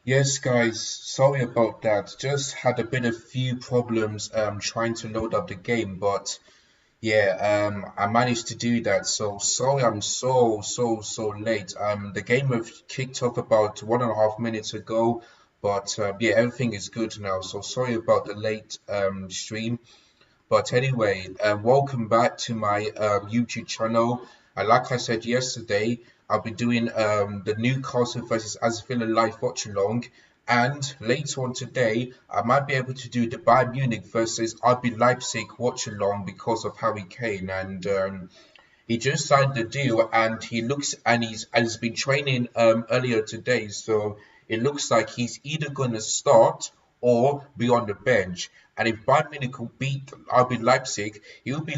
Yes, guys, sorry about that. Just had a bit of few problems trying to load up the game, but yeah, I managed to do that. So sorry, I'm so late. The game have kicked off about 1.5 minutes ago, but yeah, everything is good now. So sorry about the late stream. But anyway, welcome back to my YouTube channel. And like I said yesterday, I'll be doing the Newcastle versus Aston Villa live watch along. And later on today, I might be able to do the Bayern Munich versus RB Leipzig watch along because of Harry Kane. And he just signed the deal, and he looks and he's been training earlier today, so it looks like he's either going to start or be on the bench. And if Bayern Munich will beat RB Leipzig, he'll be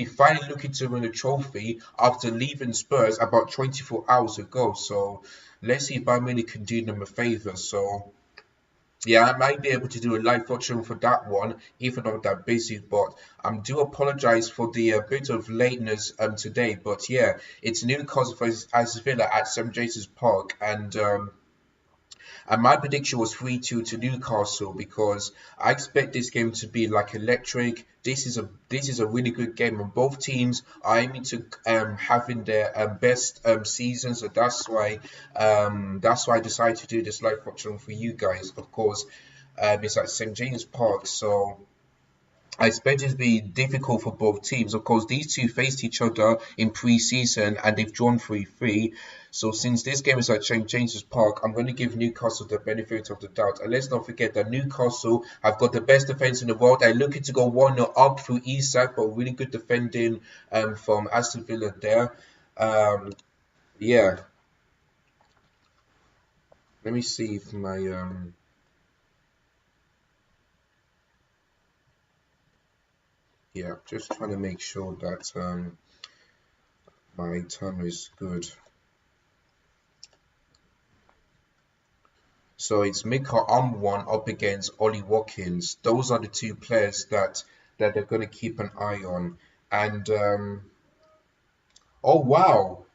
finally looking to win a trophy after leaving Spurs about 24 hours ago. So let's see if Bayern Munich can do them a favor. So yeah, I might be able to do a live watching for that one, even though I'm that busy. But I do apologize for the bit of lateness today. But yeah, it's Newcastle versus Aston Villa at St James's Park, and my prediction was 3-2 to Newcastle because I expect this game to be like electric. This is a really good game, and both teams are aiming to having their best season. So that's why I decided to do this live watching for you guys. Of course, it's at St James Park, so I expect it to be difficult for both teams. Of course, these two faced each other in pre-season and they've drawn 3-3. So since this game is at St James's Park, I'm going to give Newcastle the benefit of the doubt. And let's not forget that Newcastle have got the best defense in the world. They're looking to go 1-0 up through Isak, but really good defending from Aston Villa there. Um, yeah, let me see if my yeah, just trying to make sure that my timer is good. So it's Mika Umwan up against Ollie Watkins. Those are the two players that they're going to keep an eye on. And oh wow,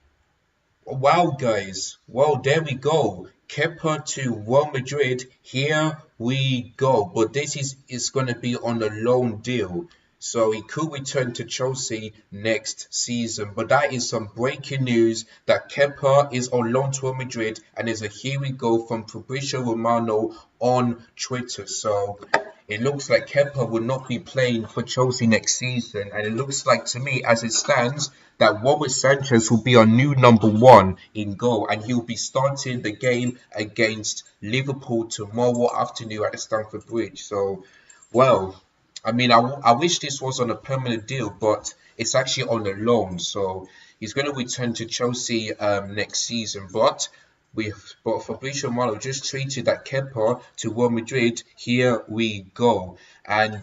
oh, wow, guys. Well, there we go. Kepa to Real Madrid. Here we go. But this is going to be on a loan deal. So he could return to Chelsea next season. But that is some breaking news that Kepa is on loan to Real Madrid. And there's a here we go from Fabrizio Romano on Twitter. So it looks like Kepa will not be playing for Chelsea next season. And it looks like to me, as it stands, that Robert Sanchez will be our new number one in goal, and he'll be starting the game against Liverpool tomorrow afternoon at the Stamford Bridge. So, well, I mean, I wish this was on a permanent deal, but it's actually on a loan. So he's going to return to Chelsea next season. But Fabrizio Romano just tweeted that Kepa to Real Madrid. Here we go. And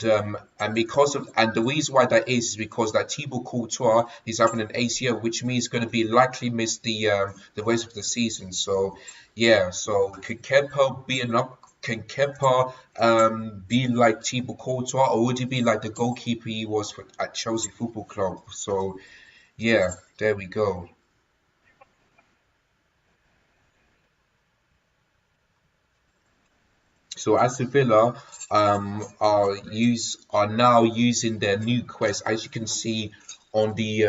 because of the reason why that is because that Thibaut Courtois is having an ACL, which means going to be likely miss the rest of the season. So yeah, so could Kepa be an up? Can Kepa be like Thibaut Courtois, or would he be like the goalkeeper he was at Chelsea Football Club? So yeah, there we go. So Aston Villa are now using their new quest, as you can see on the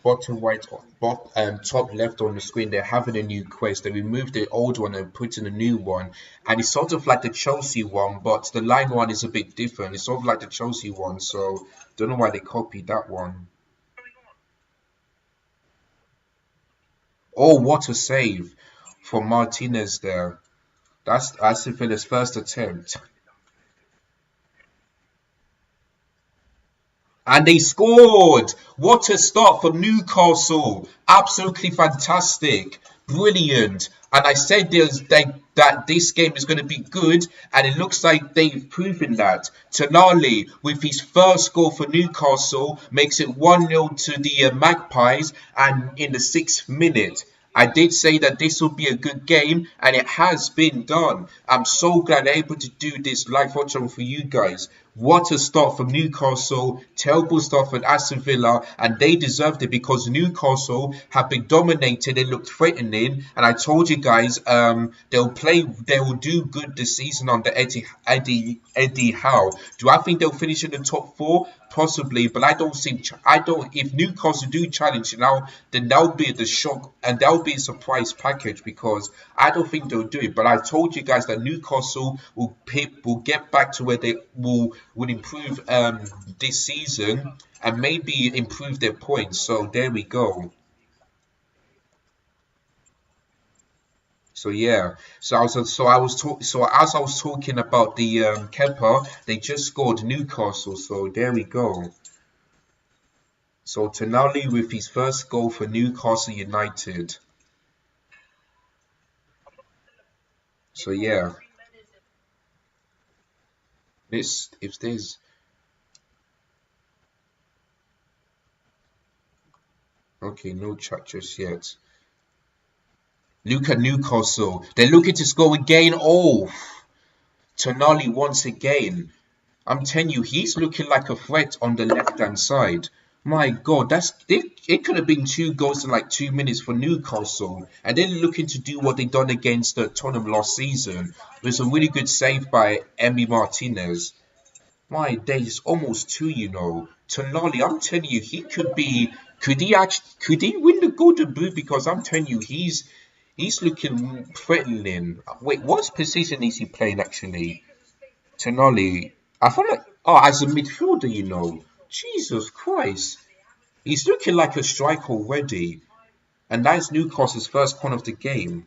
bottom right, top left on the screen. They're having a new quest. They removed the old one and put in a new one, and it's sort of like the Chelsea one, but the line one is a bit different. It's sort of like the Chelsea one, so don't know why they copied that one. Oh, what a save from Martinez there. That's Aston Villa's first attempt. And they scored! What a start for Newcastle! Absolutely fantastic. Brilliant. And I said that this game is going to be good, and it looks like they've proven that. Tonali, with his first goal for Newcastle, makes it 1-0 to the Magpies, and in the 6th minute. I did say that this will be a good game, and it has been done. I'm so glad I'm able to do this live watching for you guys. What a start from Newcastle, terrible start from Aston Villa, and they deserved it because Newcastle have been dominated. They looked threatening, and I told you guys, they will do good this season under Eddie Howe. Do I think they'll finish in the top four? Possibly, but I don't. If Newcastle do challenge now, then that'll be the shock and that'll be a surprise package because I don't think they'll do it. But I told you guys that Newcastle will get back to where they will improve this season and maybe improve their points. So there we go. So yeah, so as I was talking about the Kepa, they just scored Newcastle. So there we go. So Tonali with his first goal for Newcastle United. So yeah, this if there's okay, no chat just yet. Look at Newcastle. They're looking to score again. Oh, Tonali once again. I'm telling you, he's looking like a threat on the left-hand side. My God, it could have been 2 goals in like 2 minutes for Newcastle. And they're looking to do what they done against Tottenham last season. There's a really good save by Emi Martinez. My days, almost two, you know. Tonali, I'm telling you, could he win the Golden Boot? Because I'm telling you, he's looking threatening. Wait, what position is he playing actually? Tonali. I feel like, oh, as a midfielder, you know. Jesus Christ. He's looking like a striker already. And that's Newcastle's first corner of the game.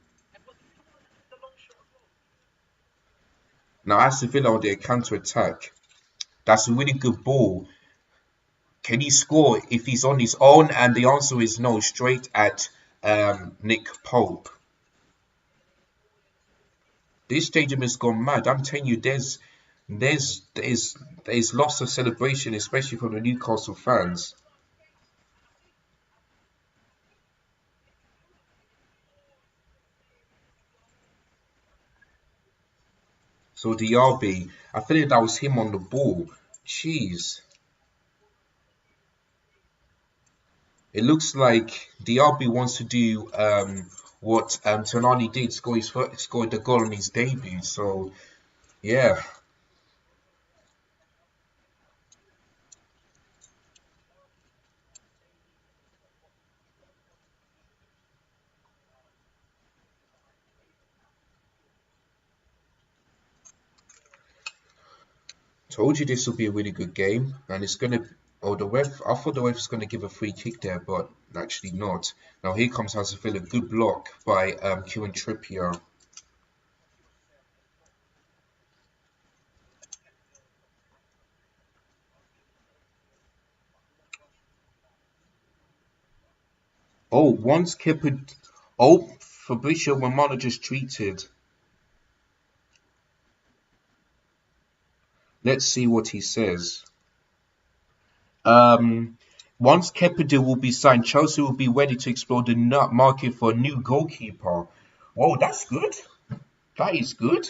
Now, Aston Villa on their counter attack. That's a really good ball. Can he score if he's on his own? And the answer is no, straight at Nick Pope. This stadium has gone mad. I'm telling you, there's lots of celebration, especially from the Newcastle fans. So Diaby, I feel like that was him on the ball. Jeez. It looks like Diaby wants to do what Tonali did, scored the goal on his debut. So yeah. Told you this will be a really good game, and it's gonna. Oh, the ref. I thought the ref was gonna give a free kick there, but actually not. Now here comes Hazard, a good block by Kieran Trippier. Oh, once kept. Oh, Fabricio Romano just treated. Let's see what he says. Once Kepa will be signed, Chelsea will be ready to explore the market for a new goalkeeper. Whoa, that's good. That is good.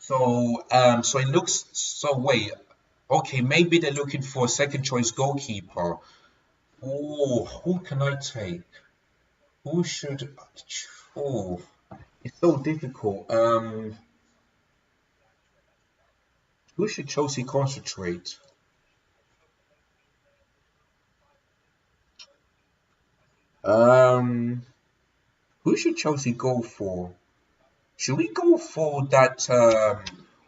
So it looks. So wait. Okay, maybe they're looking for a second choice goalkeeper. Oh, who can I take? Who should? Oh, it's so difficult. Who should Chelsea concentrate? Um, who should Chelsea go for? Should we go for that?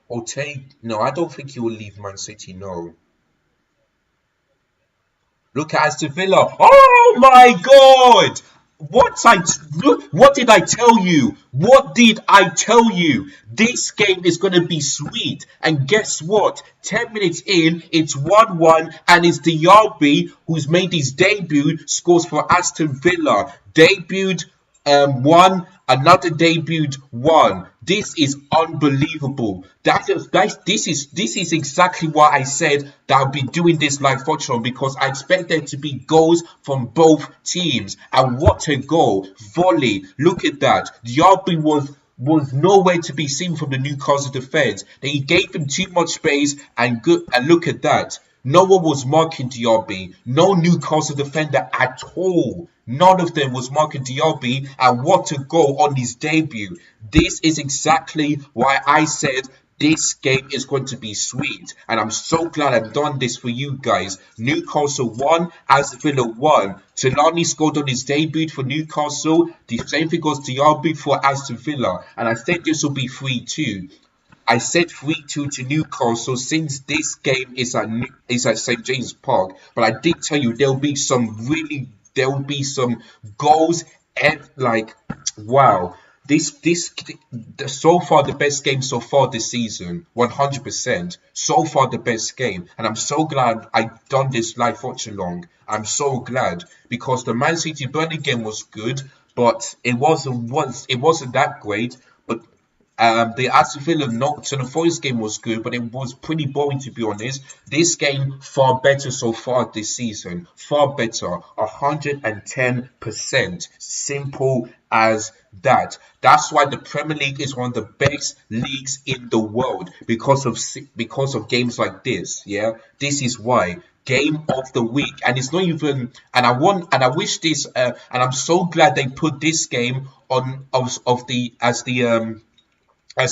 Ortega? No, I don't think he will leave Man City. No. Look at Aston Villa. Oh my God! What did I tell you? What did I tell you? This game is gonna be sweet. And guess what? 10 minutes in, it's 1-1, and it's Diaby who's made his debut, scores for Aston Villa. Debuted one, another debuted one. This is unbelievable. This is exactly why I said that I'll be doing this live Watchalong because I expect there to be goals from both teams. And what a goal. Volley. Look at that. Diaby was nowhere to be seen from the Newcastle defence. They gave him too much space, and good. And look at that. No one was marking Diaby. No Newcastle defender at all. None of them was marking Diaby, and what a goal on his debut. This is exactly why I said this game is going to be sweet, and I'm so glad I've done this for you guys. Newcastle won, Aston Villa won. Tulani scored on his debut for Newcastle. The same thing goes Diaby for Aston Villa, and I said this will be 3-2. I said 3-2 to Newcastle since this game is at St James Park, but I did tell you there will be some goals and like wow. This so far the best game so far this season, 100%. So far the best game, and I'm so glad I done this live watch along. I'm so glad because the Man City Burnley game was good, but it wasn't that great. But the Aston Villa Nottingham Forest game was good, but it was pretty boring to be honest. This game far better so far this season, far better, 110%. Simple as that. That's why the Premier League is one of the best leagues in the world because of games like this. Yeah, this is why. Game of the week, and it's not even. And I wish this. And I'm so glad they put this game on of the as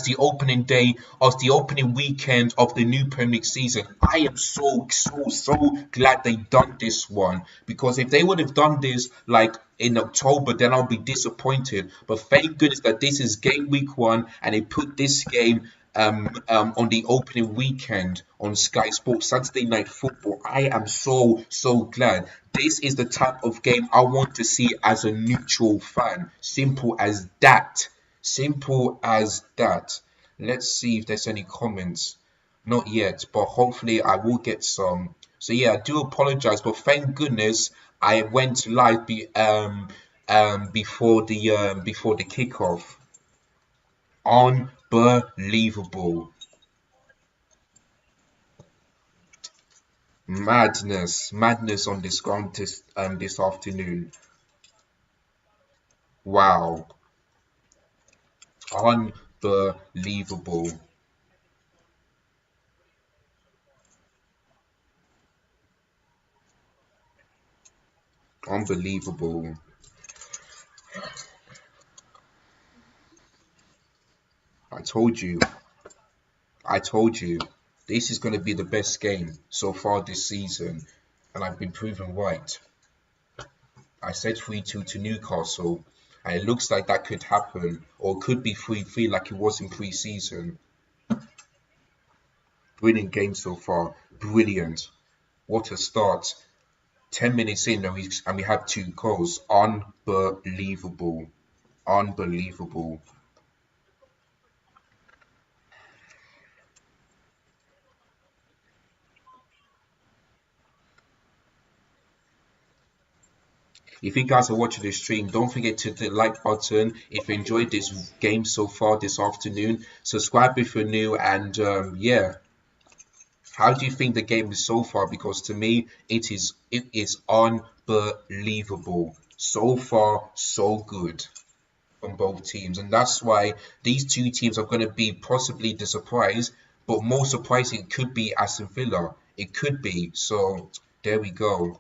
the opening day of the opening weekend of the new Premier League season. I am so glad they done this one, because if they would have done this like in October, then I'll be disappointed. But thank goodness that this is game week 1 and they put this game on the opening weekend on Sky Sports Saturday Night Football. I am so glad. This is the type of game I want to see as a neutral fan. Simple as that. Simple as that. Let's see if there's any comments. Not yet, but hopefully I will get some. So yeah, I do apologize, but thank goodness I went live before the kickoff. Unbelievable. Madness on this ground this afternoon. Wow. Unbelievable. Unbelievable. I told you. This is going to be the best game so far this season, and I've been proven right. I said 3-2 to Newcastle, and it looks like that could happen, or could be 3-3 like it was in pre-season. Brilliant game so far. Brilliant. What a start. 10 minutes in and we have 2 goals. Unbelievable. Unbelievable. If you guys are watching this stream, don't forget to hit the like button if you enjoyed this game so far this afternoon. Subscribe if you're new, and yeah. How do you think the game is so far? Because to me, it is unbelievable. So far, so good from both teams. And that's why these 2 teams are going to be possibly the surprise. But more surprising, it could be Aston Villa. It could be. So, there we go.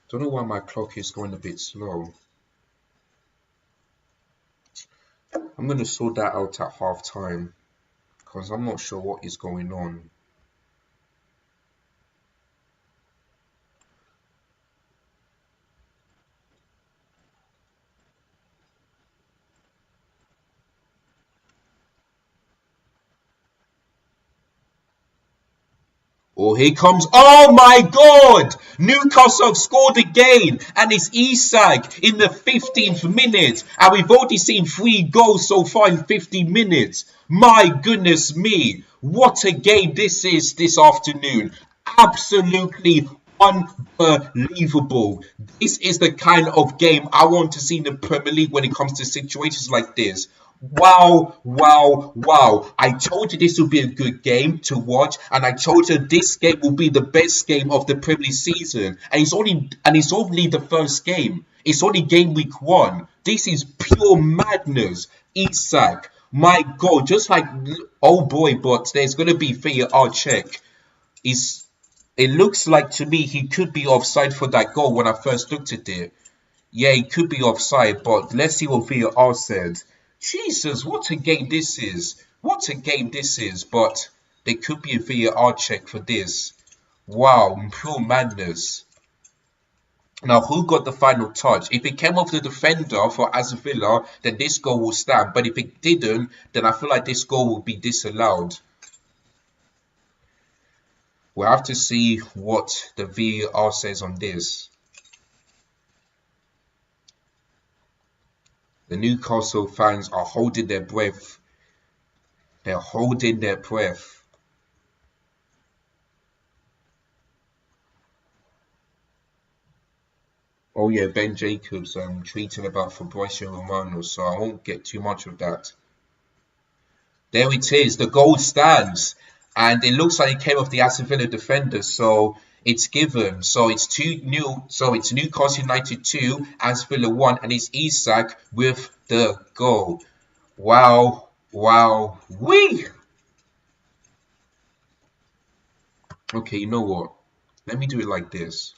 Don't know why my clock is going a bit slow. I'm going to sort that out at half time, because I'm not sure what is going on. Oh, here comes. Oh my God! Newcastle have scored again, and it's Isak in the 15th minute. And we've already seen 3 goals so far in 50 minutes. My goodness me. What a game this is this afternoon. Absolutely unbelievable. This is the kind of game I want to see in the Premier League when it comes to situations like this. Wow, wow, wow. I told you this would be a good game to watch, and I told you this game will be the best game of the Premier League season. And it's only the first game. It's only game week 1. This is pure madness. Isak, my God, just like oh boy, but there's gonna be VAR check. Is it looks like to me he could be offside for that goal when I first looked at it. Yeah, he could be offside, but let's see what VAR said. Jesus, what a game this is. What a game this is, but there could be a VAR check for this. Wow, pure madness. Now, who got the final touch? If it came off the defender for Aston Villa, then this goal will stand. But if it didn't, then I feel like this goal will be disallowed. We'll have to see what the VAR says on this. The Newcastle fans are holding their breath. They're holding their breath. Oh yeah, Ben Jacobs tweeting about Fabrizio Romano, so I won't get too much of that. There it is, the goal stands, and it looks like it came off the Aston Villa defender, so it's given. So it's Newcastle United 2, Aston Villa 1, and it's Isak with the goal. Wow, wow, wee! Okay, you know what? Let me do it like this.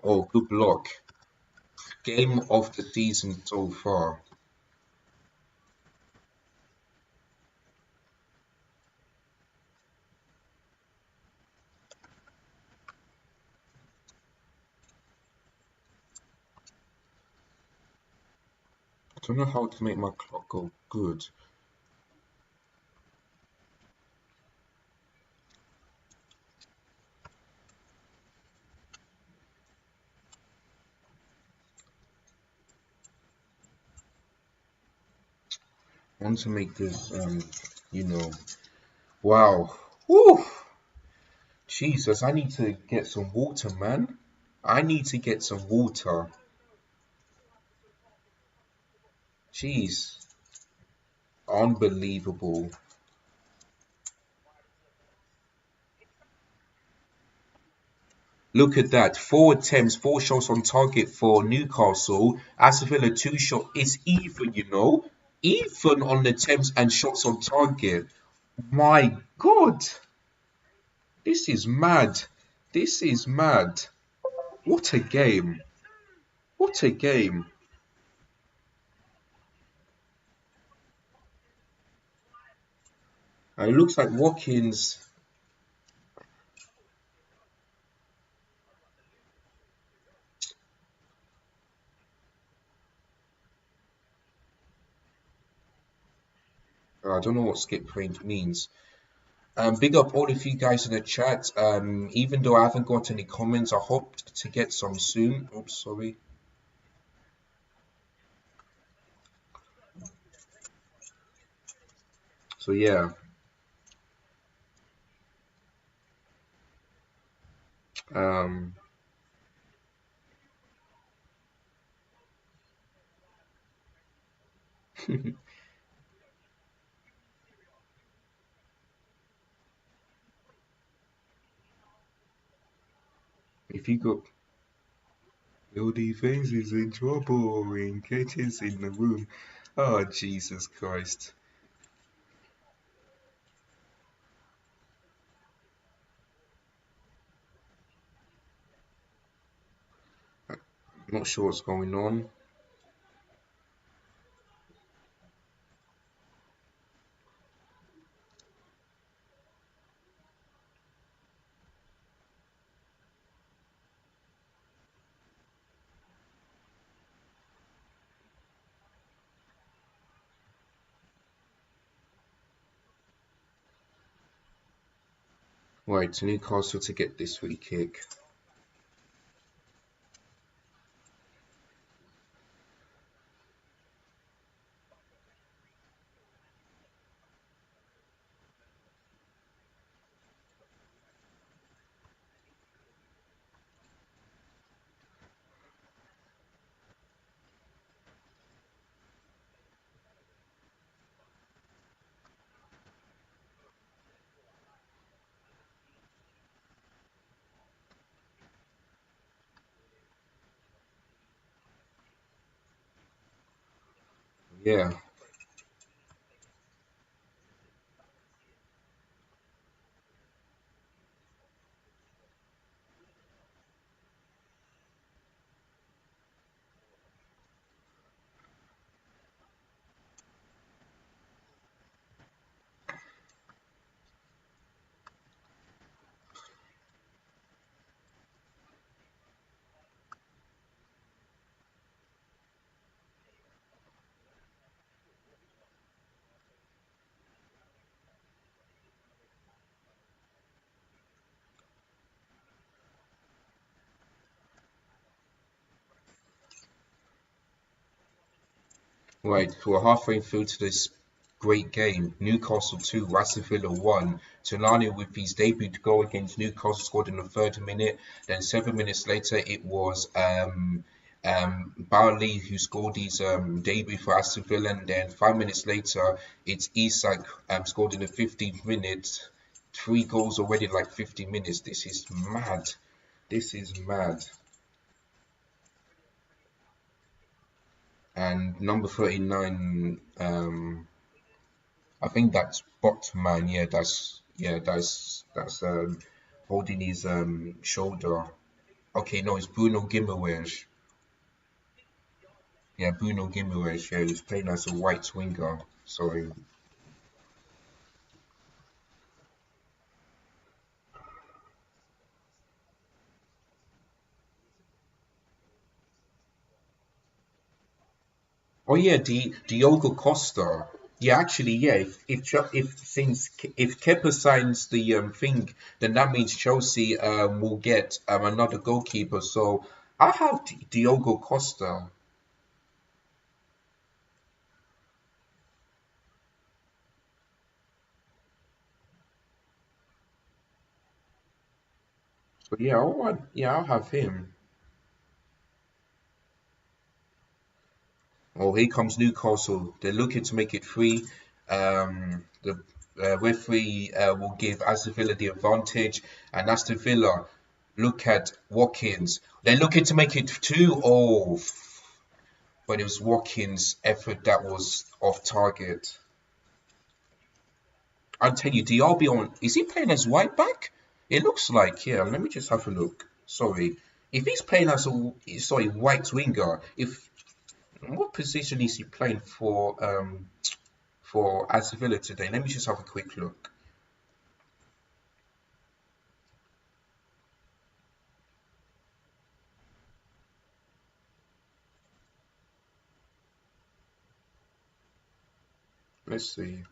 Oh, good luck. Game of the season so far. I don't know how to make my clock go good. I want to make this, you know, wow. Woo! Jesus, I need to get some water, man. I need to get some water. Jeez, unbelievable. Look at that. 4 attempts, 4 shots on target for Newcastle. Aston Villa, 2 shot. It's even, you know. Even on attempts and shots on target. My God. This is mad. This is mad. What a game. What a game. And it looks like Watkins. I don't know what skip point means. Big up all of you guys in the chat. Even though I haven't got any comments, I hope to get some soon. Oops, sorry. So yeah, um, if you got your defense is in trouble and catches in the room. Oh Jesus Christ! I'm not sure what's going on. Right, Newcastle to get this free kick. Yeah. Right, we're halfway through to this great game. Newcastle 2, Aston Villa 1. Tonali with his debut goal against Newcastle scored in the 30th minute. Then 7 minutes later, it was Barley who scored his debut for Aston Villa. And then 5 minutes later, it's Isak scored in the 15th minute. Three goals already in like 50 minutes. This is mad. This is mad. And number 39, I think that's Botman. Yeah, that's holding his shoulder. Okay, no, it's Bruno Guimaraes. Yeah, Bruno Guimaraes. Yeah, he's playing as a white winger. Sorry. Oh yeah, Diogo Costa. Yeah, actually, yeah. If things if Kepa signs the thing, then that means Chelsea will get another goalkeeper. So I have Diogo Costa. So yeah, I'll have him. Oh, here comes Newcastle. They're looking to make it three. The referee will give Aston Villa the advantage, and Aston Villa look at Watkins. They're looking to make it two. Oh, but it was Watkins' effort that was off target. I'll tell you, Diaby on. Is he playing as right back? It looks like. Yeah, let me just have a look. Sorry. If he's playing as a right winger, if what position is he playing for Aston Villa today? Let me just have a quick look. Let's see.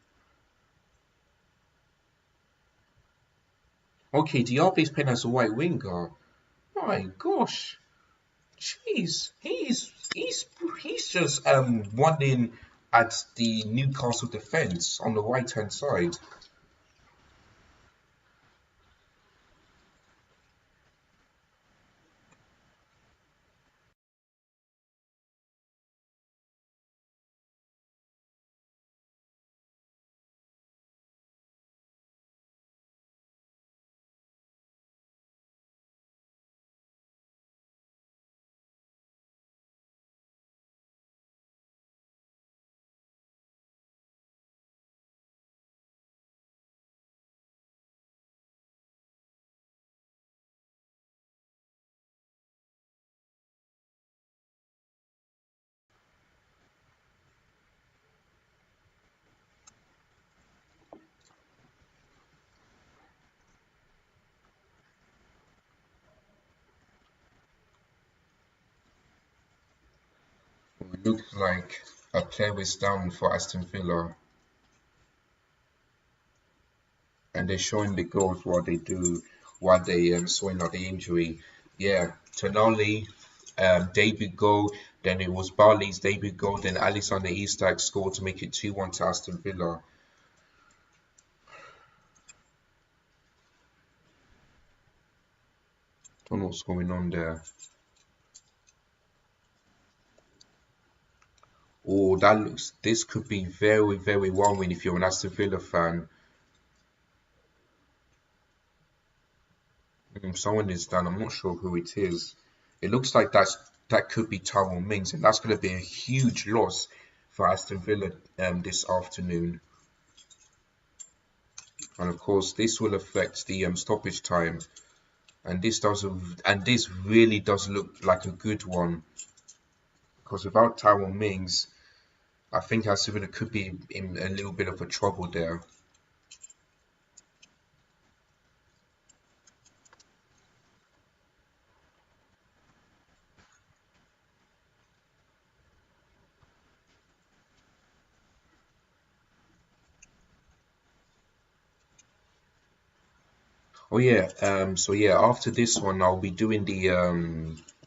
Okay, Diaby is playing as a right winger. My gosh, jeez, he's just running at the Newcastle defense on the right hand side. It looks like a player is down for Aston Villa, and they're showing the goals while they sorting out the injury. Yeah, Tonali, debut goal. Then it was Barley's debut goal. Then Alexander Isak scored to make it 2-1 to Aston Villa. Don't know what's going on there. Oh, that looks. This could be very, very worrying if you're an Aston Villa fan. Someone is down. I'm not sure who it is. It looks like that could be Tyrone Mings, and that's going to be a huge loss for Aston Villa this afternoon. And of course, this will affect the stoppage time. And this really does look like a good one because without Tyrone Mings, I think Aston Villa could be in a little bit of a trouble there. Oh yeah, so yeah, after this one, I'll be doing the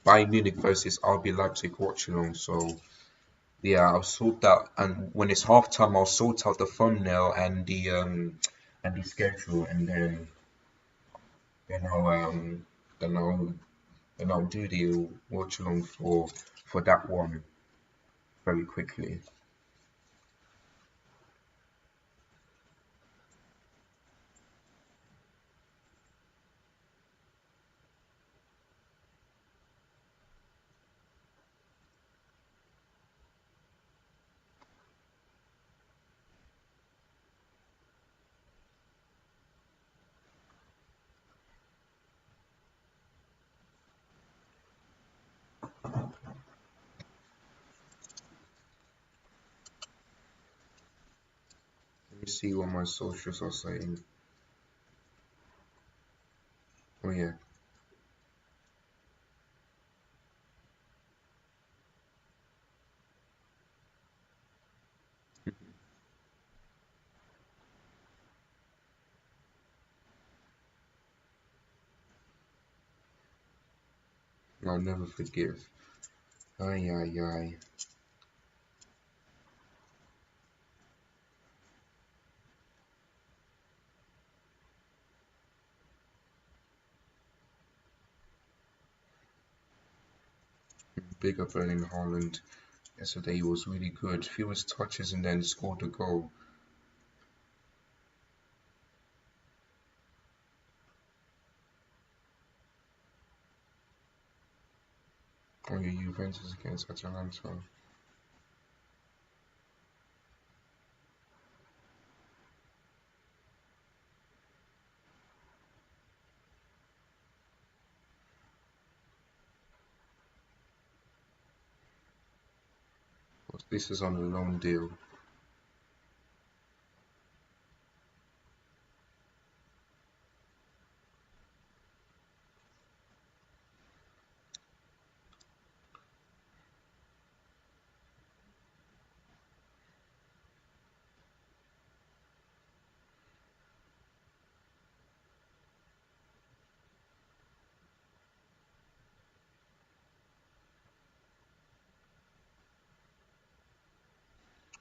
Bayern Munich versus RB Leipzig watchalong. So yeah, I'll sort that, and when it's halftime, I'll sort out the thumbnail and the schedule, and then I'll then I'll then I'll do the watchalong for that one very quickly. Let me see what my socials are saying. Oh yeah, I'll never forgive. Ay ay ay. Big up Erling Haaland. Yesterday he was really good. Fewest touches and then scored a goal. Oh yeah, Juventus against Atalanta. This is on a loan deal.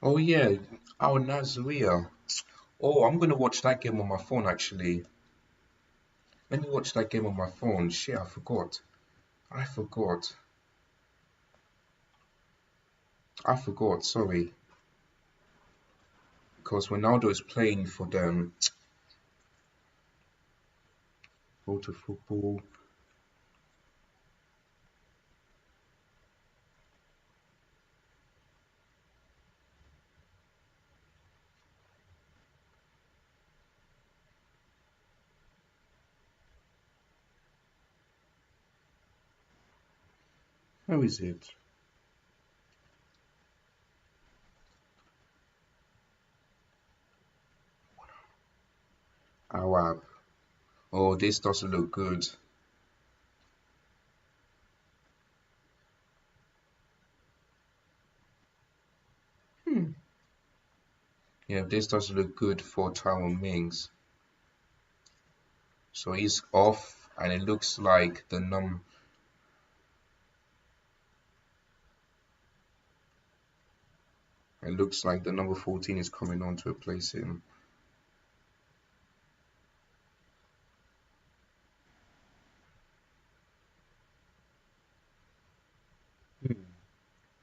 Oh yeah, Al Nazaria. Oh, I'm gonna watch that game on my phone actually. Let me watch that game on my phone. Shit, I forgot. I forgot. I forgot. Sorry, because Ronaldo is playing for them. Go to football. How is it? Awab. Oh, this doesn't look good. Hmm. Yeah, this doesn't look good for Tyrone Mings. So he's off, and it looks like the number 14 is coming on to replace him. Hmm.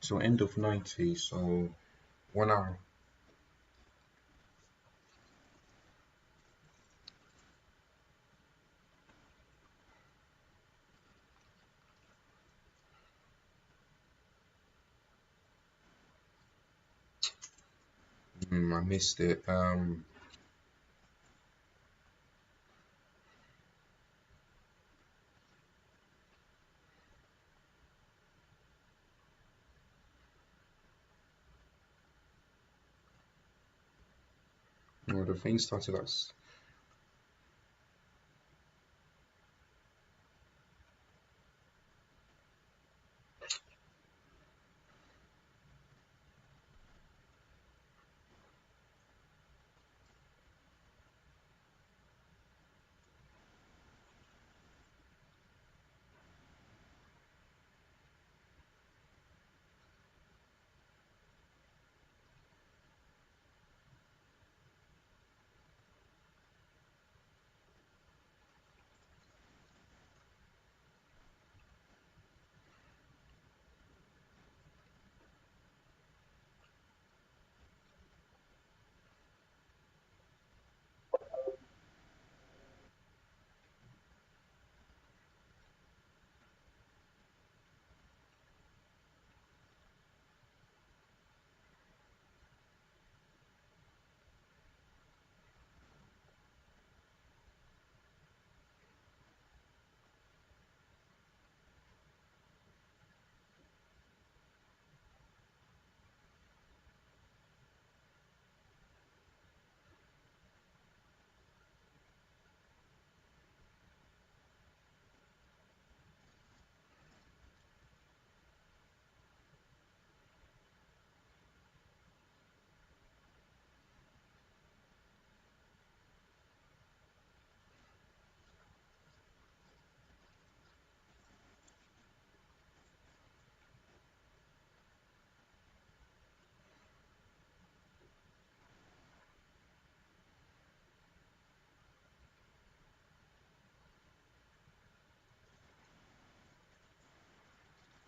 So end of 90. So 1 hour. I missed it. Well, the thing started at.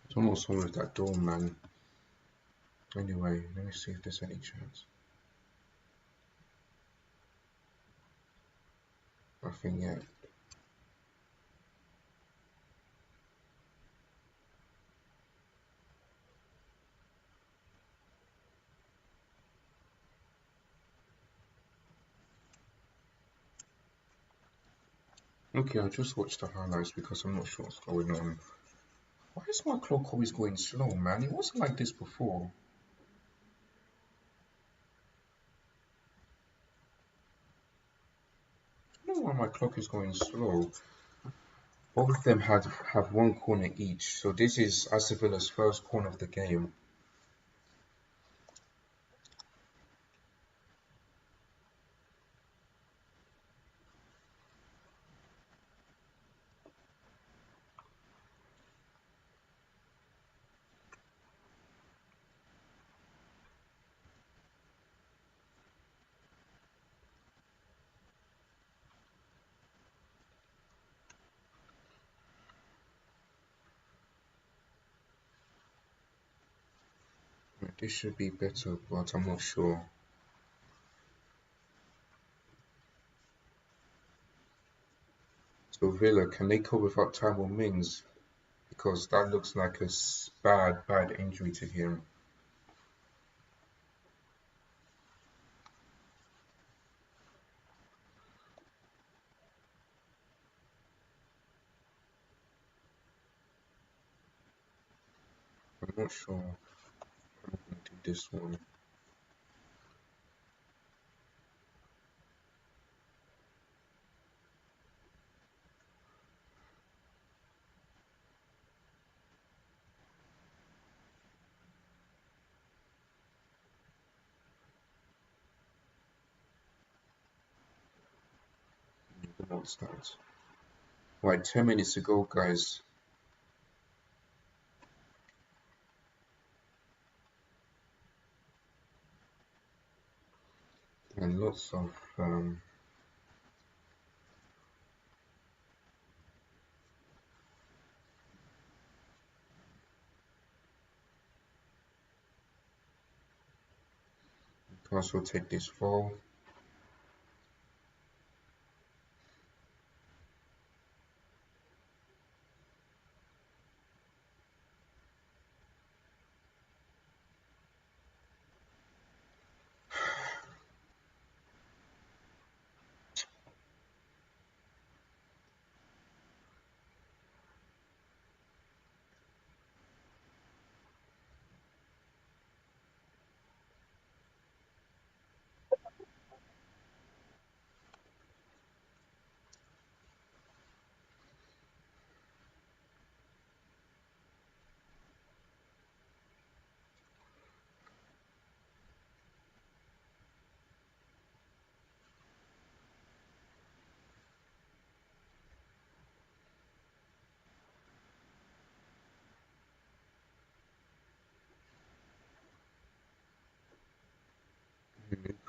It's almost wrong with that door, man. Anyway, let me see if there's any chance. Nothing yet. Okay, I'll just watch the highlights because I'm not sure what's going on. Why is my clock always going slow, man? It wasn't like this before. I don't know why my clock is going slow. Both of them have one corner each, so this is Aston Villa's first corner of the game. This should be better, but I'm not sure. So Villa, can they cope without Tyrone Mings? Because that looks like a bad injury to him. I'm not sure I'm going to do this one. What's that? Right, 10 minutes to go, guys. And lots of Newcastle take this fall.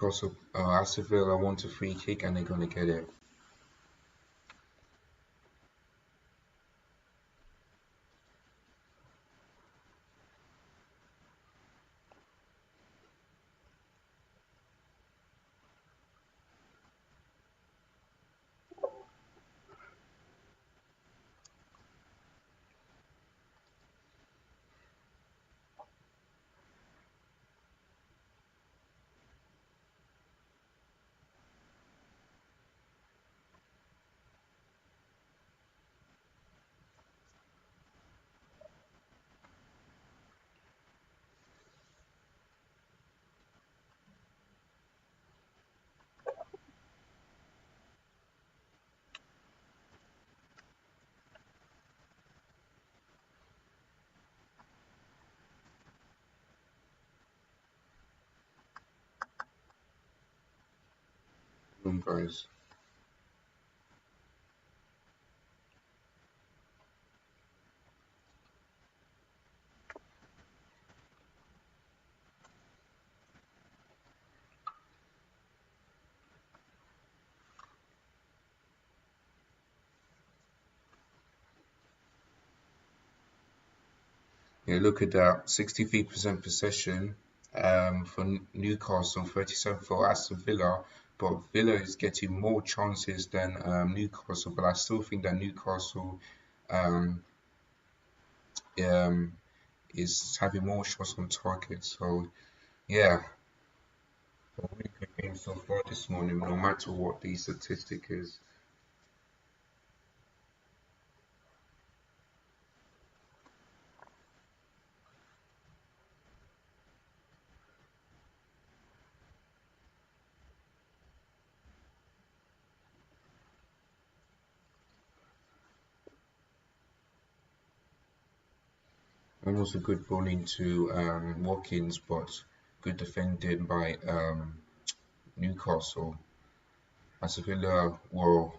Also, Aston Villa want a free kick and they're gonna get it. Guys. Yeah, look at that. 63% possession for Newcastle, 37 for Aston Villa. But Villa is getting more chances than Newcastle. But I still think that Newcastle um, um, is having more shots on target. So, yeah, a really good game so far this morning, no matter what the statistic is. Almost a good ball into Watkins, but good defending by Newcastle. Aston Villa, well,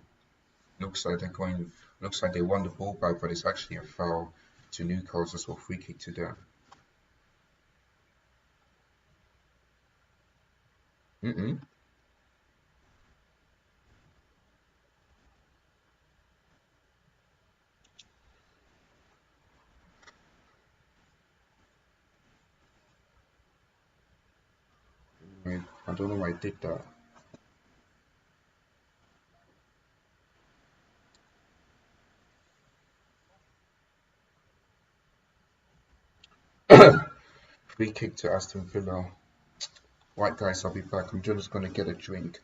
looks like they won the ball back, but it's actually a foul to Newcastle, so free kick to them. Mm-mm. I don't know why I did that. Free kick to Aston Villa. Right, guys, I'll be back. I'm just gonna get a drink.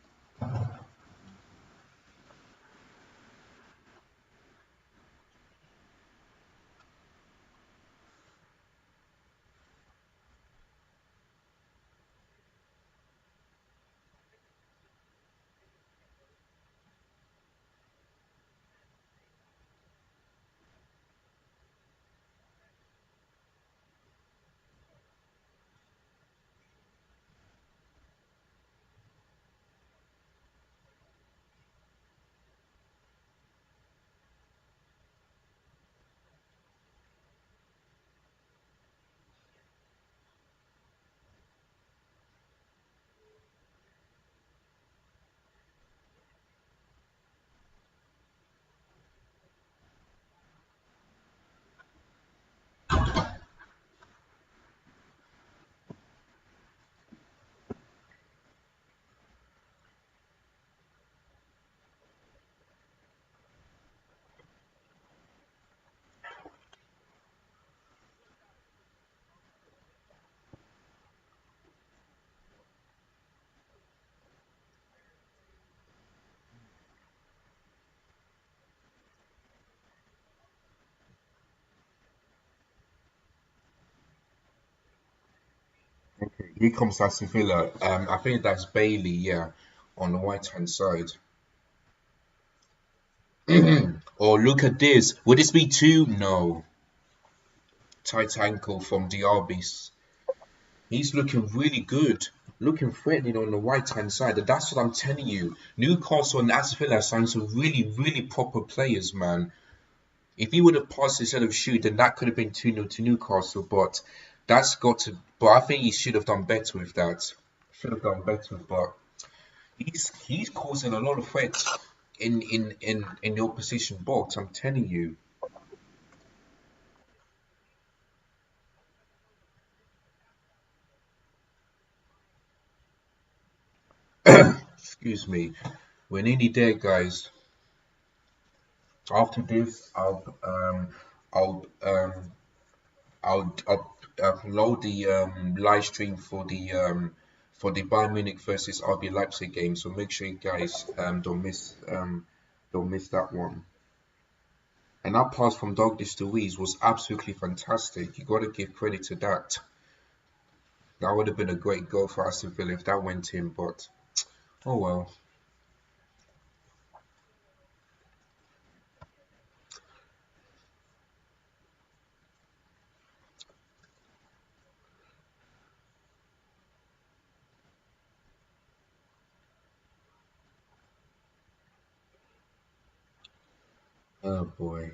Okay, here comes Aston Villa. I think that's Bailey, yeah, on the right hand side. Oh, look at this. Would this be two? No. Tight ankle from Diaby's. He's looking really good, looking threatening on the right hand side. And that's what I'm telling you. Newcastle and Aston Villa signed some really proper players, man. If he would have passed instead of shoot, then that could have been 2-0 to Newcastle. But that's got to. But I think he should have done better with that. Should have done better, but he's causing a lot of threats in the opposition box. I'm telling you. Excuse me. We're nearly there, guys. After this, I'll upload the live stream for the Bayern Munich versus RB Leipzig game. So make sure you guys don't miss that one. And that pass from Douglas to Luiz was absolutely fantastic. You got to give credit to that. That would have been a great goal for Aston Villa if that went in, but oh well. Oh boy.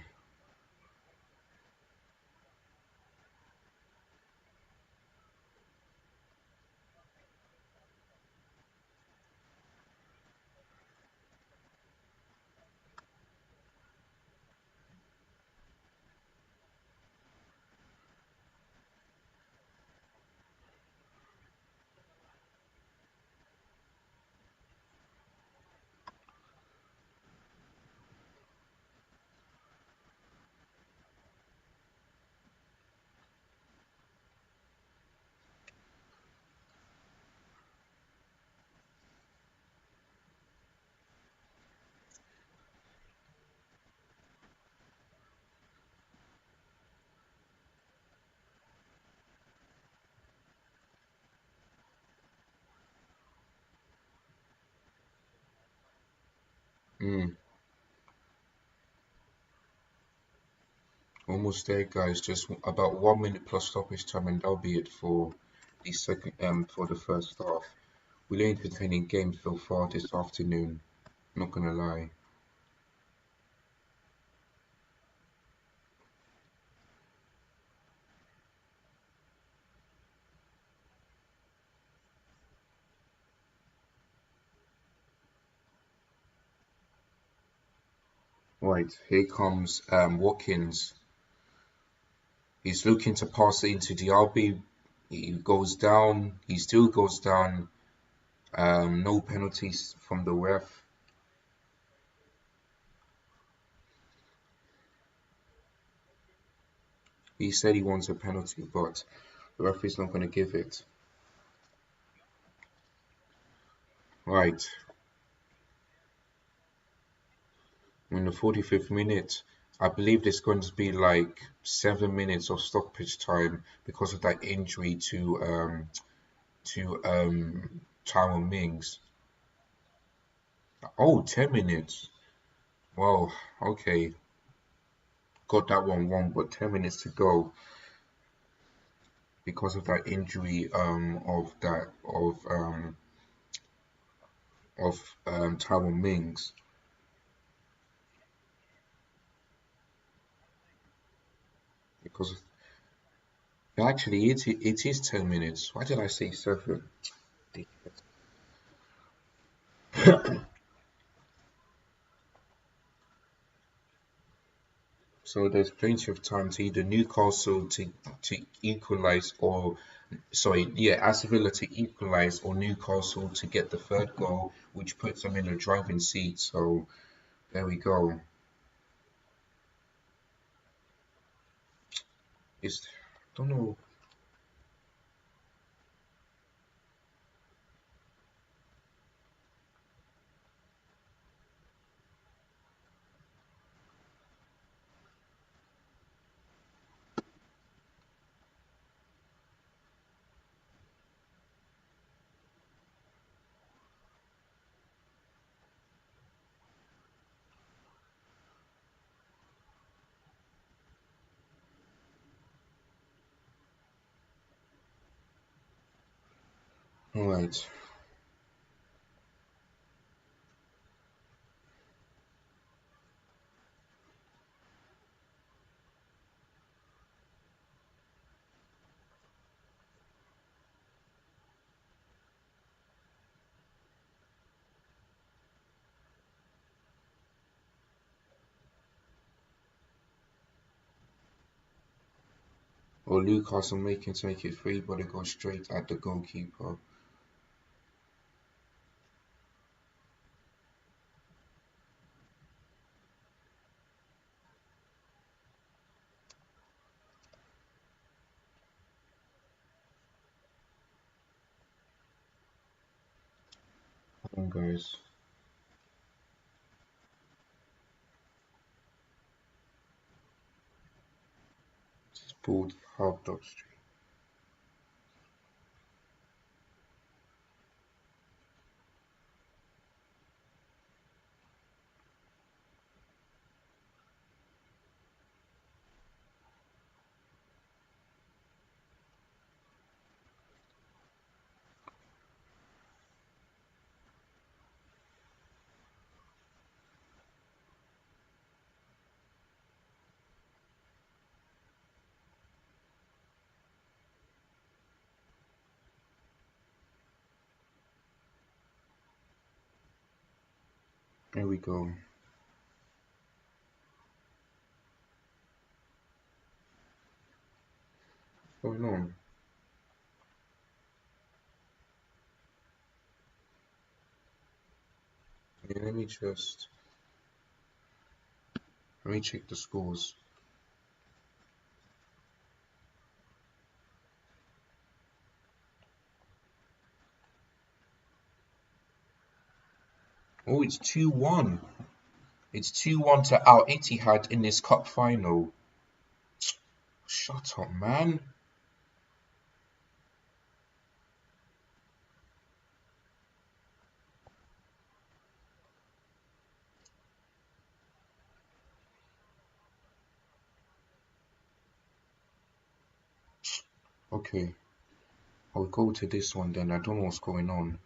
Mm, almost there, guys. Just about 1 minute plus stoppage time, and that'll be it for the second for the first half. Really entertaining game so far this afternoon. Not gonna lie. Right, here comes Watkins. He's looking to pass it into Diaby. He goes down. He still goes down. No penalties from the ref. He said he wants a penalty, but the referee's not going to give it. Right, in the 45th minute, I believe there's going to be like 7 minutes of stoppage time because of that injury to Tyrone Mings. Oh, 10 minutes. Well, okay, got that one wrong, but 10 minutes to go because of that injury of Tyrone Mings. Because actually it is 10 minutes. Why did I say 7? So there's plenty of time to either Newcastle to equalize or sorry, yeah, Aston Villa to equalize or Newcastle to get the third goal, which puts them in the driving seat. So there we go. It's don't know. All right. Or Newcastle making to make it free, but it goes straight at the goalkeeper. Come on, guys. It's pulled half dot street. There we go. What's going on? Yeah, let me check the scores. Oh, it's 2-1. It's 2-1 to Al Ittihad in this cup final. Shut up, man. Okay, I'll go to this one then. I don't know what's going on.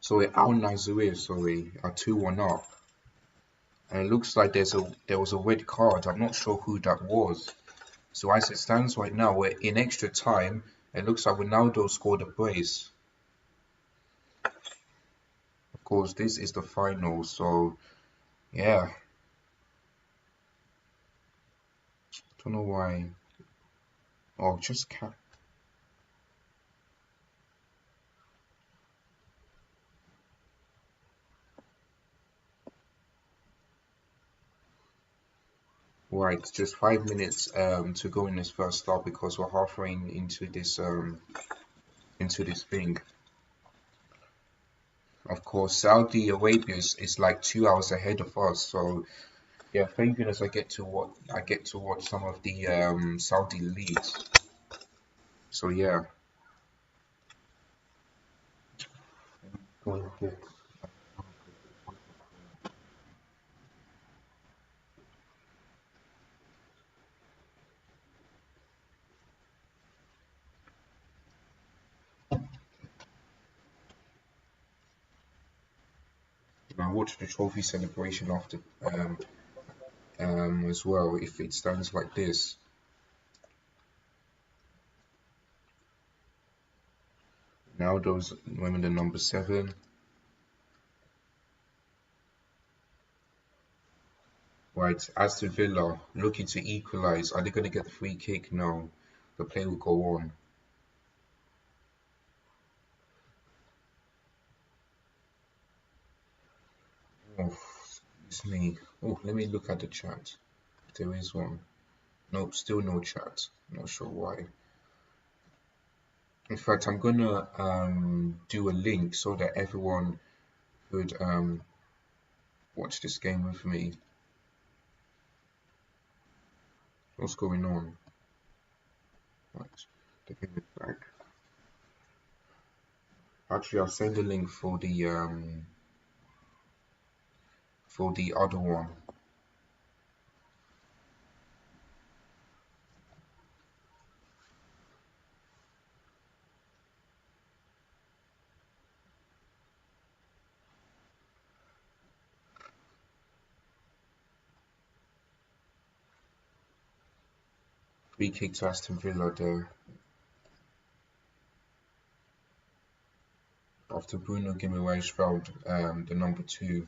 So Al Nazir, sorry, are 2-1 up. And it looks like there was a red card. I'm not sure who that was. So as it stands right now, we're in extra time. It looks like Ronaldo scored a brace. Of course, this is the final, so yeah. Don't know why. Oh, just cap. Right, just 5 minutes to go in this first stop because we're halfway into this thing. Of course, Saudi Arabia is like 2 hours ahead of us, so yeah, thank goodness I get to watch some of the Saudi leagues. So yeah, going here. I watch the trophy celebration after as well if it stands like this. Now those women the number 7. Right, Aston Villa looking to equalise. Are they going to get the free kick? No, the play will go on. Oh, excuse me. Oh, let me look at the chat. There is one. Nope, still no chat. Not sure why. In fact, I'm gonna do a link so that everyone could watch this game with me. What's going on? Right, the game is back. Actually, I'll send a link for the other one. Free kick to Aston Villa there. after Bruno Guimaraes fouled the number 2.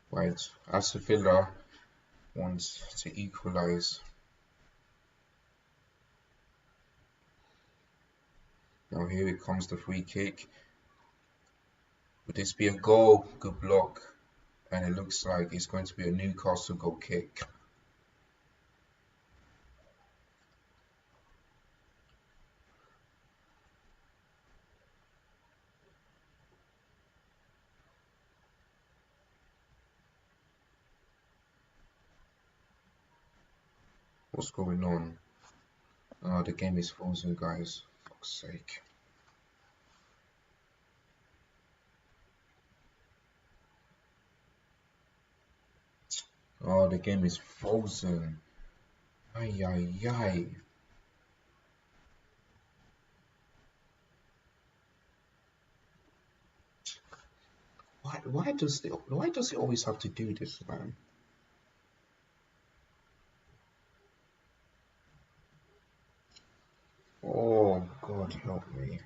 Right, Aston Villa wants to equalise. Now here it comes, the free kick. Would this be a goal? Good block. And it looks like it's going to be a Newcastle goal kick. What's going on? Oh, the game is frozen, guys. For fuck's sake. Oh, the game is frozen. Ay, ay, ay. Why does it always have to do this, man? Oh, God help me.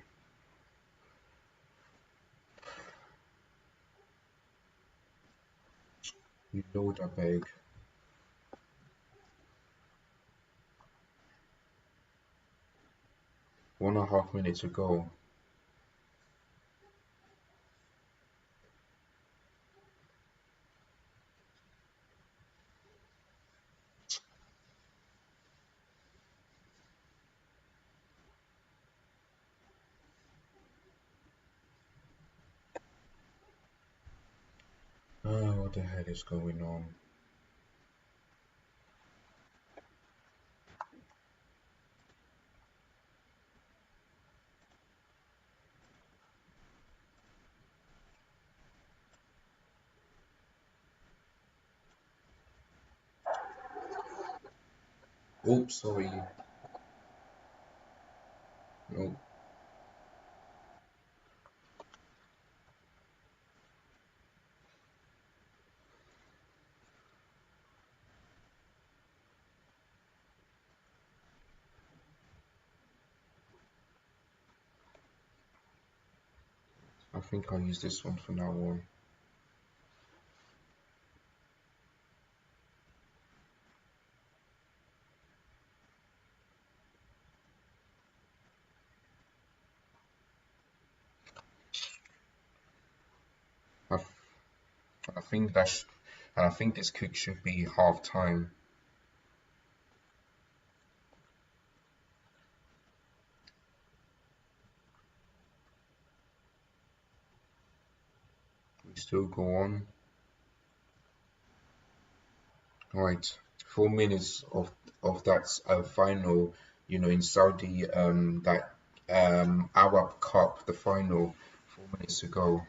You load, I beg. 1.5 minutes ago. Oh, what the hell is going on? Oops, sorry. No. I think I'll use this one for now on. I think I think this kick should be half time. We still go on. Right, 4 minutes of that final, in Saudi, that Arab Cup, the final, 4 minutes ago.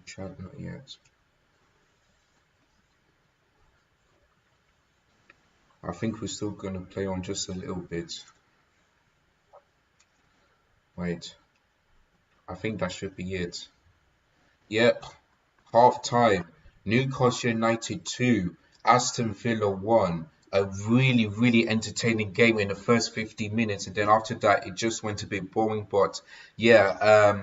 Chat, not yet. I think we're still gonna play on just a little bit. Wait, I think that should be it. Yep, half time. Newcastle United 2, Aston Villa 1. A really, really entertaining game in the first 15 minutes, and then after that, it just went a bit boring. But yeah,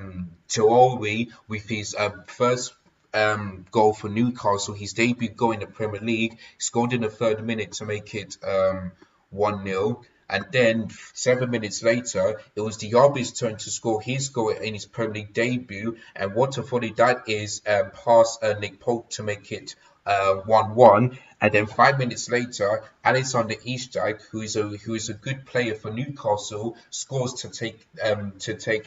Traore with his first goal for Newcastle, his debut goal in the Premier League, scored in the 3rd minute to make it 1-0. And then 7 minutes later, it was Diaby's turn to score his goal in his Premier League debut. And what a volley that is, past Nick Pope to make it 1-1. And then 5 minutes later, Alexander Isak, who is a good player for Newcastle, scores to take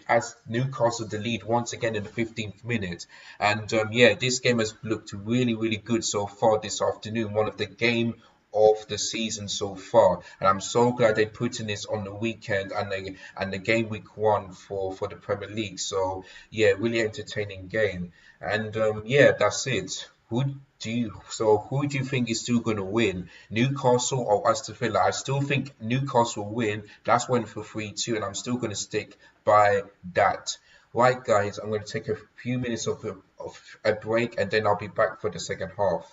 as Newcastle the lead once again in the 15th minute. And yeah, this game has looked really, really good so far this afternoon. One of the game of the season so far, and I'm so glad they're putting this on the weekend and the game week one for the Premier League. So yeah, really entertaining game. And yeah, that's it. Who do you think is still going to win, Newcastle or Aston Villa? I still think Newcastle will win. That's one for 3-2, and I'm still going to stick by that. Right, guys, I'm going to take a few minutes of a break, and then I'll be back for the second half.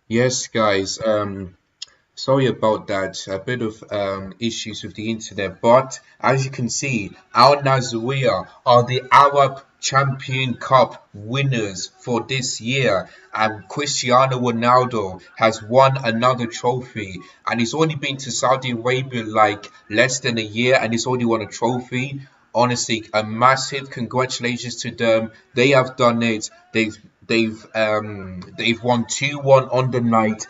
Yes, guys. Sorry about that. A bit of issues with the internet, but as you can see, Al Nassr are the Arab Champion Cup winners for this year, and Cristiano Ronaldo has won another trophy, and he's only been to Saudi Arabia like less than a year, and he's already won a trophy. Honestly, a massive congratulations to them. They have done it. They've won 2-1 on the night,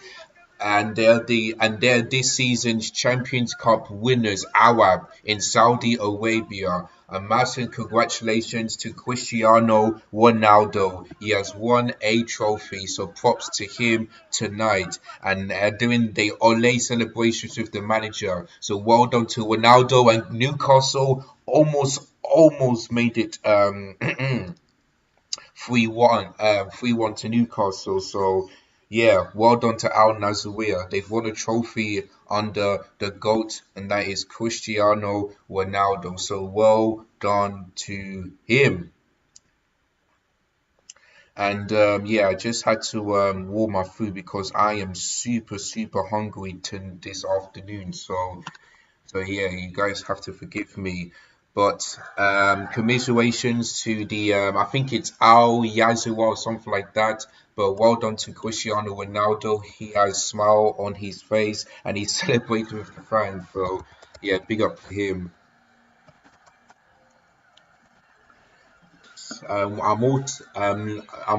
and they're this season's Champions Cup winners, Arab in Saudi Arabia. A massive congratulations to Cristiano Ronaldo. He has won a trophy, so props to him tonight. And doing the Ole celebrations with the manager. So well done to Ronaldo, and Newcastle almost made it 3-1 to Newcastle. So yeah, well done to Al Nassr. They've won a trophy under the GOAT, and that is Cristiano Ronaldo. So well done to him. And yeah, I just had to warm my food because I am super hungry to this afternoon. So yeah, you guys have to forgive me. But commiserations to the I think it's Al Yazoo or something like that. But well done to Cristiano Ronaldo. He has a smile on his face and he's celebrating with the fans. So yeah, big up to him. I'm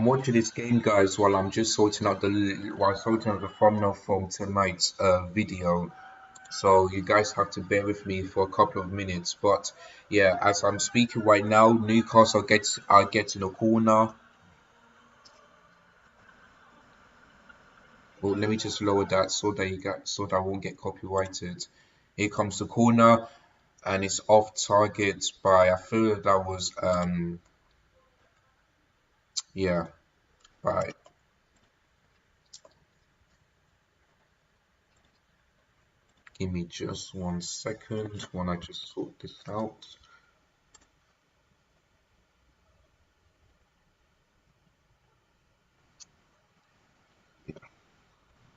watching this game, guys, while I'm just sorting out the thumbnail from tonight's video. So you guys have to bear with me for a couple of minutes. But yeah, as I'm speaking right now, Newcastle are getting a corner. Well, let me just lower that so that I won't get copyrighted. Here comes the corner, and it's off target by, I feel that was yeah, by, give me just 1 second when I just sort this out.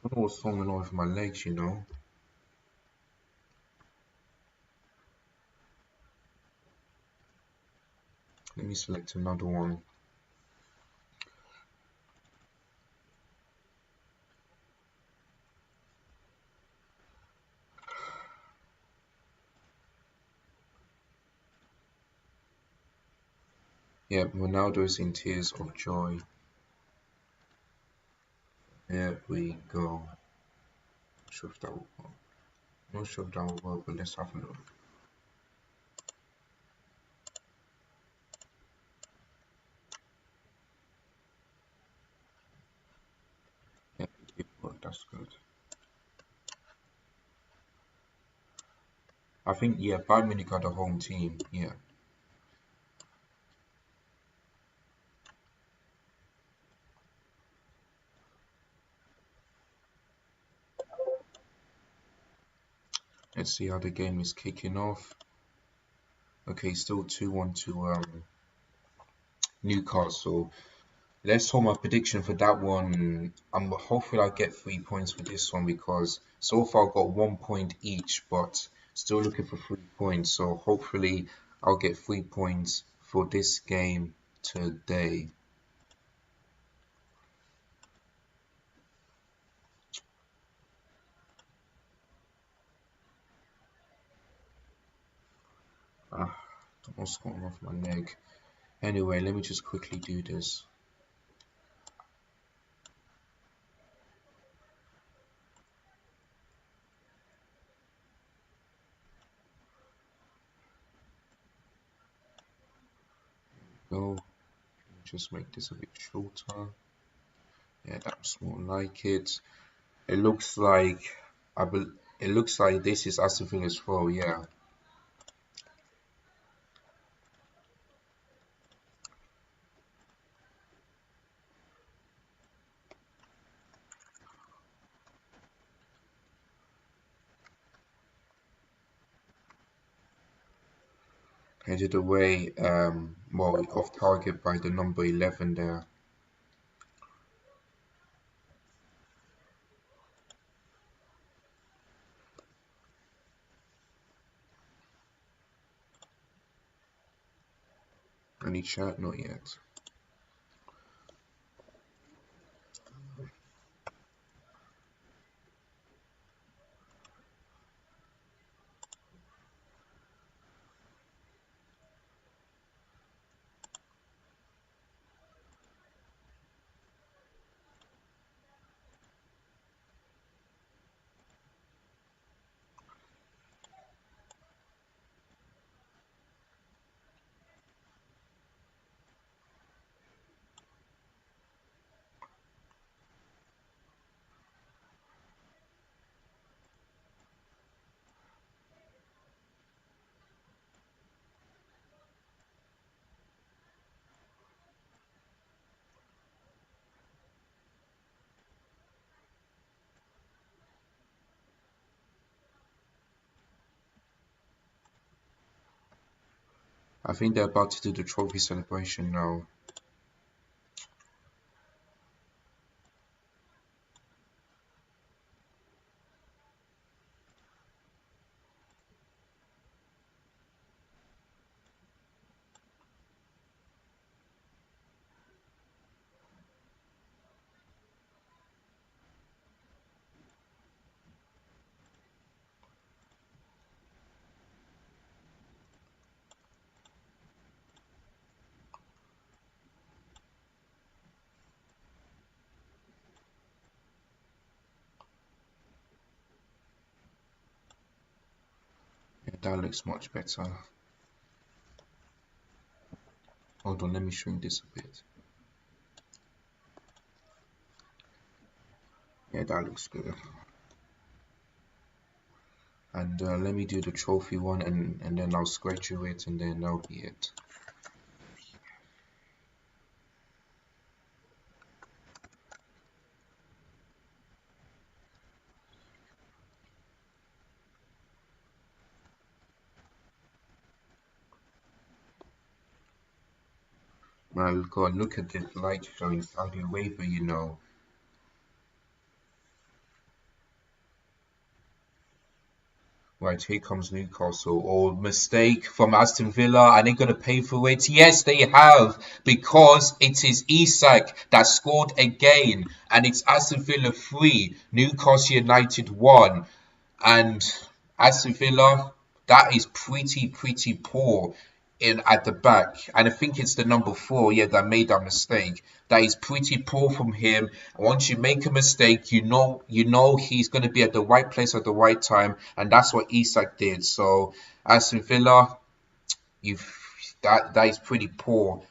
I don't know what's going on with my legs, you know. Let me select another one. Yeah, Ronaldo is in tears of joy. There we go. Not sure if that will work. Not sure if that will work, but let's have a look. Yeah, it worked. That's good. I think, yeah, Bayern Munich are the home team. Yeah, let's see how the game is kicking off. Okay, still 2-1 to Newcastle. Let's hold my prediction for that one. I'm hopefully I'll get 3 points for this one because so far I've got 1 point each, but still looking for 3 points. So hopefully I'll get 3 points for this game today. Ah, what's going off my leg? Anyway, let me just quickly do this. Go. Just make this a bit shorter. Yeah, that's more like it. It looks like I bel it looks like this is Aston Villa's throw. Yeah, headed away. Well, off target by the number 11 there. Any chat? Not yet. I think they're about to do the trophy celebration now. Yeah, that looks much better. Hold on, let me shrink this a bit. Yeah, that looks good. And let me do the trophy one, and then I'll schedule it, and then that'll be it. My God, look at this light showing Saudi Arabia, you know. Right, here comes Newcastle. Oh, mistake from Aston Villa. Are they going to pay for it? Yes, they have, because it is Isak that scored again, and it's Aston Villa 3, Newcastle United 1. And Aston Villa, that is pretty poor in at the back. And I think it's the number 4, yeah, that made that mistake. That is pretty poor from him. Once you make a mistake, you know he's going to be at the right place at the right time, and that's what Isak did. So Aston Villa, you that is pretty poor.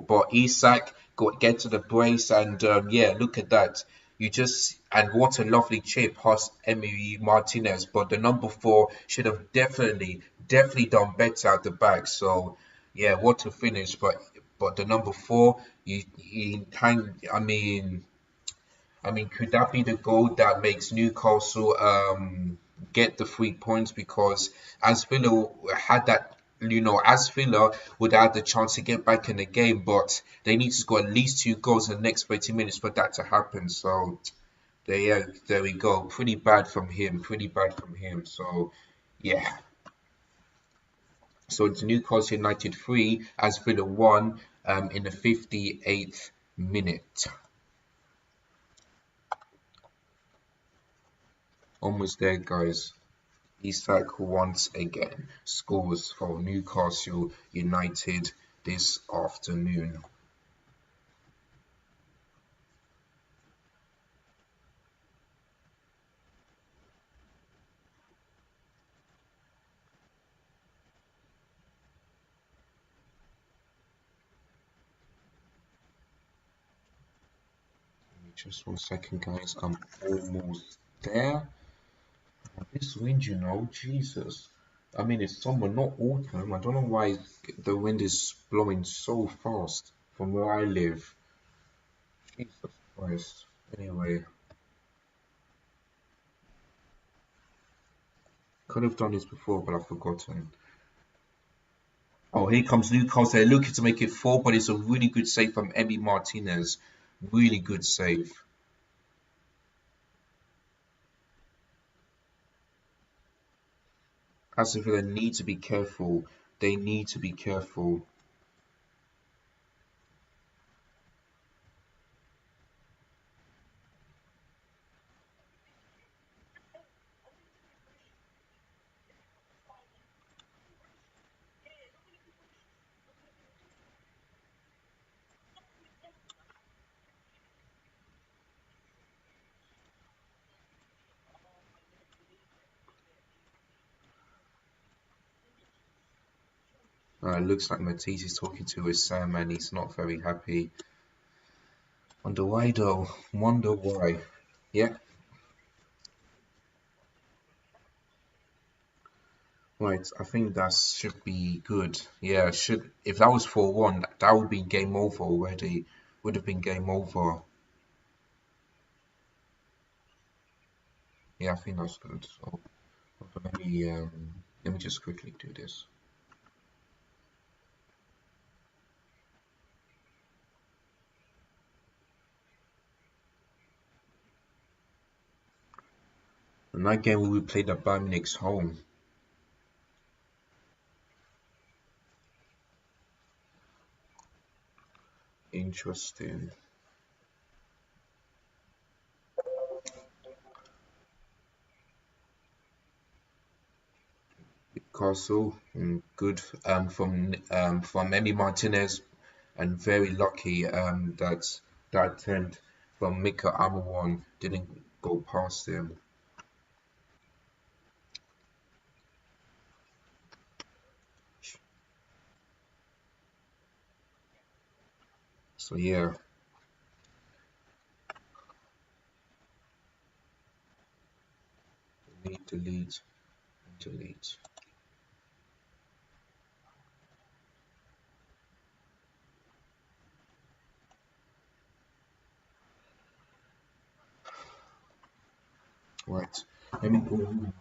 But Isak got get to the brace, and yeah, look at that. You just and what a lovely chip, Hos Emery Martinez. But the number 4 should have definitely done better at the back. So yeah, what a finish. But the number 4, you can I mean, could that be the goal that makes Newcastle get the 3 points? Because as Villa had that, as Villa would have the chance to get back in the game, but they need to score at least 2 goals in the next 30 minutes for that to happen. So there we go. Pretty bad from him. Pretty bad from him. So yeah. So it's Newcastle United 3 as Villa 1 in the 58th minute. Almost there, guys. Isak once again scores for Newcastle United this afternoon. Just 1 second, guys. I'm almost there. This wind, Jesus. I mean, it's summer, not autumn. I don't know why the wind is blowing so fast from where I live. Jesus Christ. Anyway, could have done this before, but I've forgotten. Oh, here comes Newcastle. They're looking to make it 4, but it's a really good save from Emi Martinez. Really good save. Aston Villa need to be careful. They need to be careful. Looks like Matisse is talking to his Sam and he's not very happy. Wonder why though? Wonder why? Yeah, right. I think that should be good. Yeah, should if that was 4-1, that would be game over already. Would have been game over. Yeah, I think that's good. So let me just quickly do this. The night game will be played at Bayern Munich's home. Interesting. Newcastle, good from Emi Martinez, and very lucky that attempt from Mika Amawan didn't go past him. So yeah, delete, delete. Right. Let me go.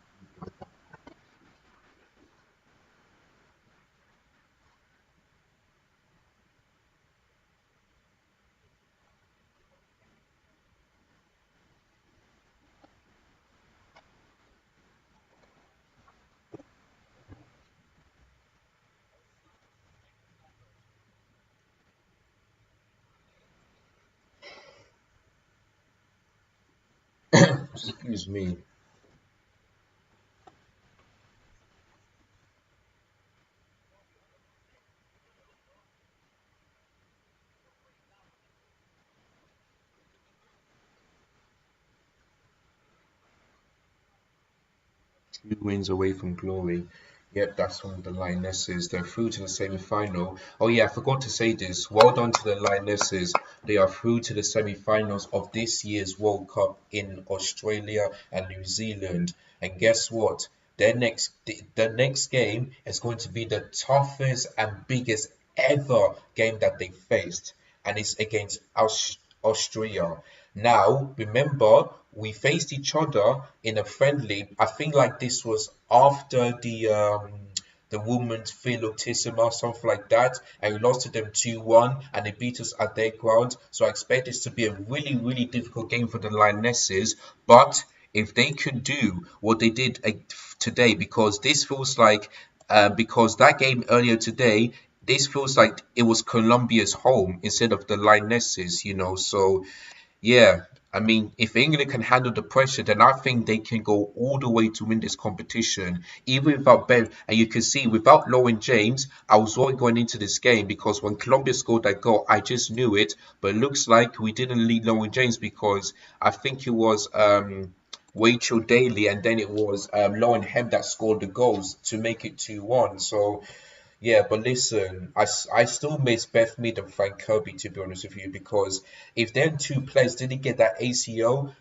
Excuse me. 2 wins away from glory. Yep, that's one of the Lionesses. They're through to the semi-final. Oh yeah, I forgot to say this. Well done to the Lionesses. They are through to the semi-finals of this year's World Cup in Australia and New Zealand. And guess what? The next game is going to be the toughest and biggest ever game that they faced, and it's against Austria. Now, remember, we faced each other in a friendly. I think like this was after the women's Philotissima, something like that, and we lost to them 2-1, and they beat us at their ground. So I expect this to be a really, really difficult game for the Lionesses. But if they could do what they did today, because this feels like, because that game earlier today, this feels like it was Colombia's home instead of the Lionesses, So yeah, I mean, if England can handle the pressure, then I think they can go all the way to win this competition, even without Ben. And you can see, without Lauren James, I was worried going into this game because when Colombia scored that goal, I just knew it. But it looks like we didn't lead Lauren James because I think it was Rachel Daly and then it was Lauren Hemp that scored the goals to make it 2-1. So yeah, but listen, I still miss Beth Mead and Frank Kirby, to be honest with you, because if them two players didn't get that ACO,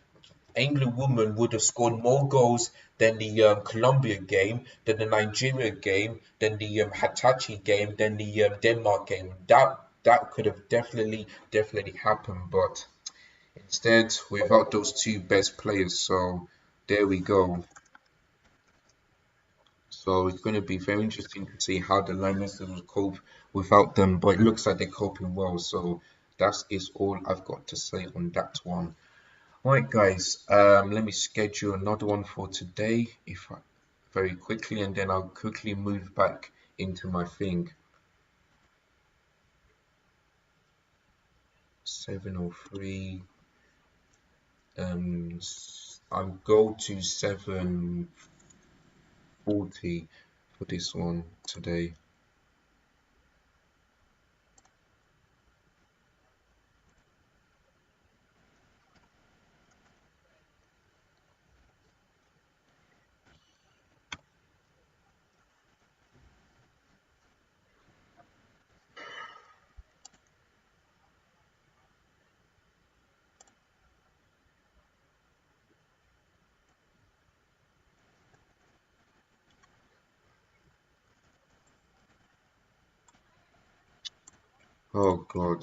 England women would have scored more goals than the Colombia game, than the Nigeria game, than the Hitachi game, than the Denmark game. That could have definitely happened, but instead, without those two best players, so there we go. So it's going to be very interesting to see how the Lionesses will cope without them, but it looks like they're coping well. So that is all I've got to say on that one. Right, guys, let me schedule another one for today, if I, very quickly, and then I'll quickly move back into my thing. 7:03. I'll go to 7:40 for this one today. Oh God.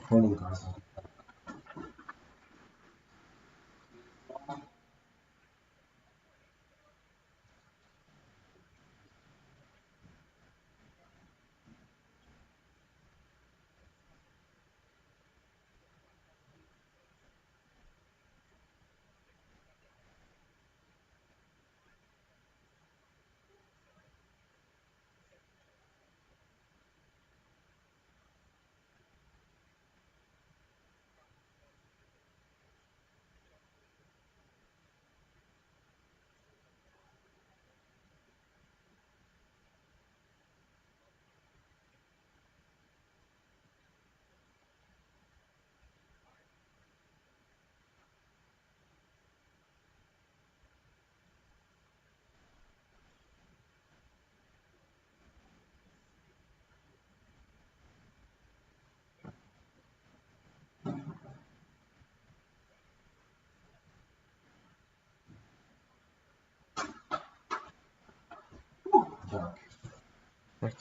Hold on, guys. Right.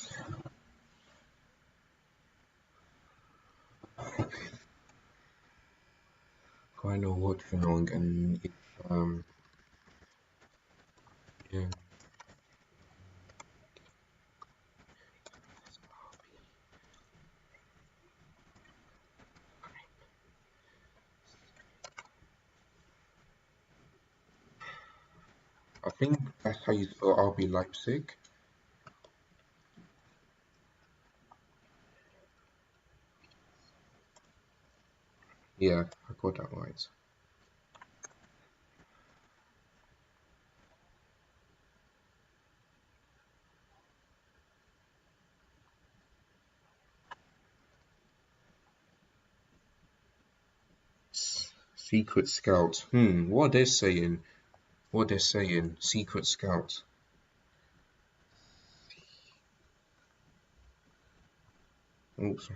I know Watchalong and it, yeah. I think that's how you spell RB Leipzig. Yeah, I got that right. Secret Scout. What they're saying? What they're saying? Secret Scout. Oops.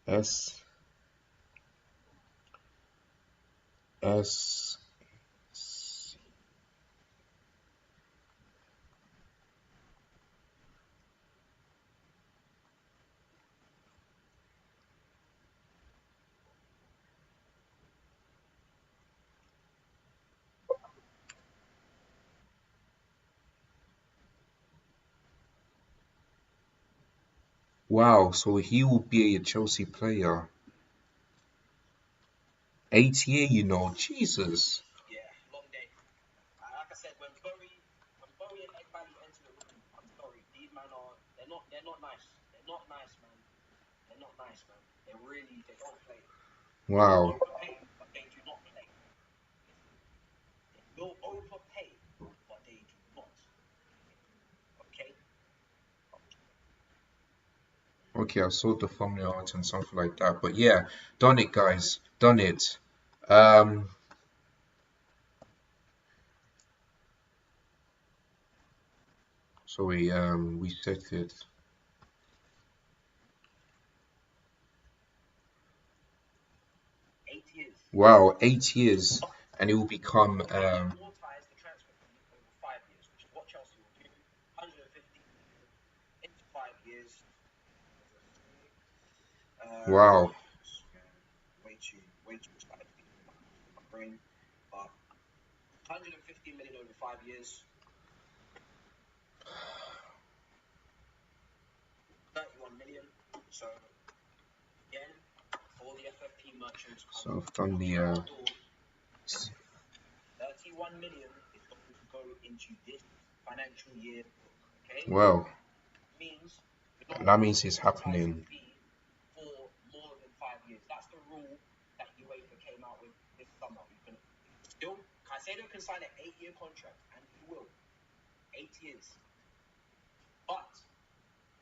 S S. Wow, so he will be a Chelsea player. 8 year, Jesus. Wow. Okay, I saw the thumbnail art and something like that. But yeah, done it, guys. Done it. Um, sorry, we set it. Wow, 8 years, and it will become wow. So I've done the well, that means it's happening.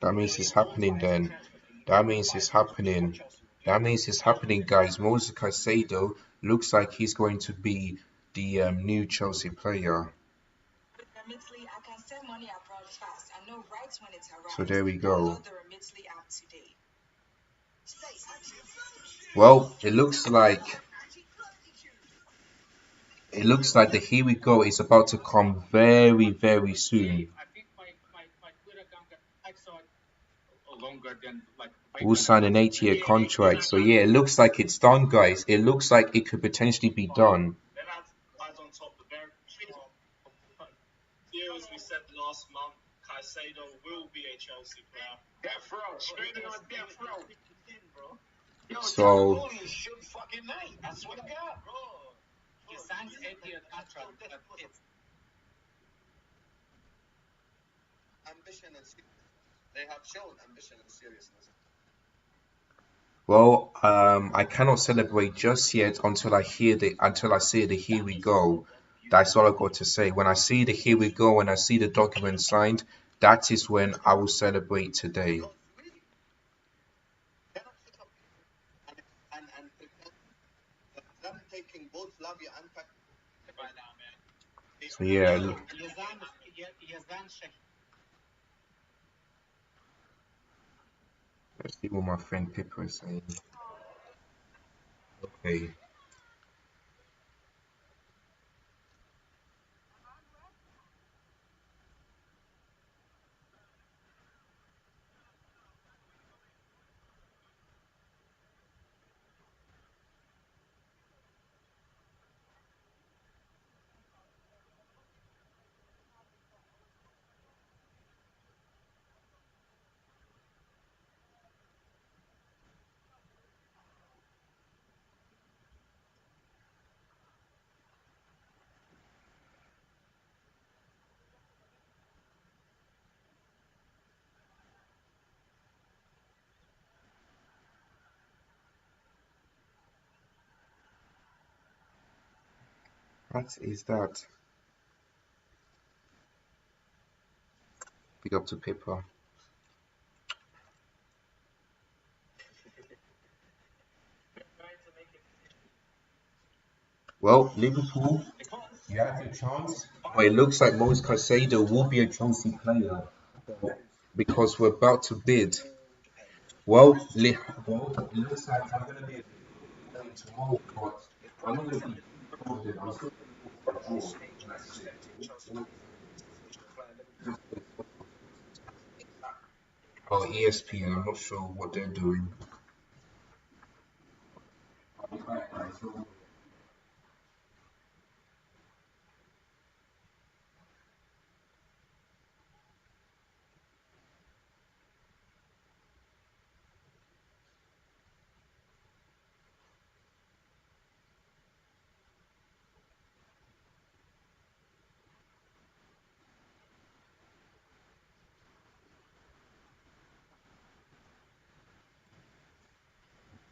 That means it's happening then. That means it's happening. That means it's happening, guys. Moses Caicedo looks like he's going to be the new Chelsea player. So there we go. Well, it looks like It looks like the here we go is about to come very, very soon. We'll sign an 8-year contract. So yeah, it looks like it's done, guys. It looks like it could potentially be done. So well, I cannot celebrate just yet until I see the here we go. That's all I got to say. When I see the here we go, when I see the document signed, that is when I will celebrate today. So yeah, let's see what my friend Pippa is saying. Okay. What is that? Big up to Pippa. Well, Liverpool, you have your chance, but it looks like Moise Caicedo will be a Chelsea player because we're about to bid. Well, well, it looks like I'm going to be playing tomorrow, but I'm not going to be confident. I'm still going to go for a draw. That's it. Oh, ESPN, I'm not sure what they're doing.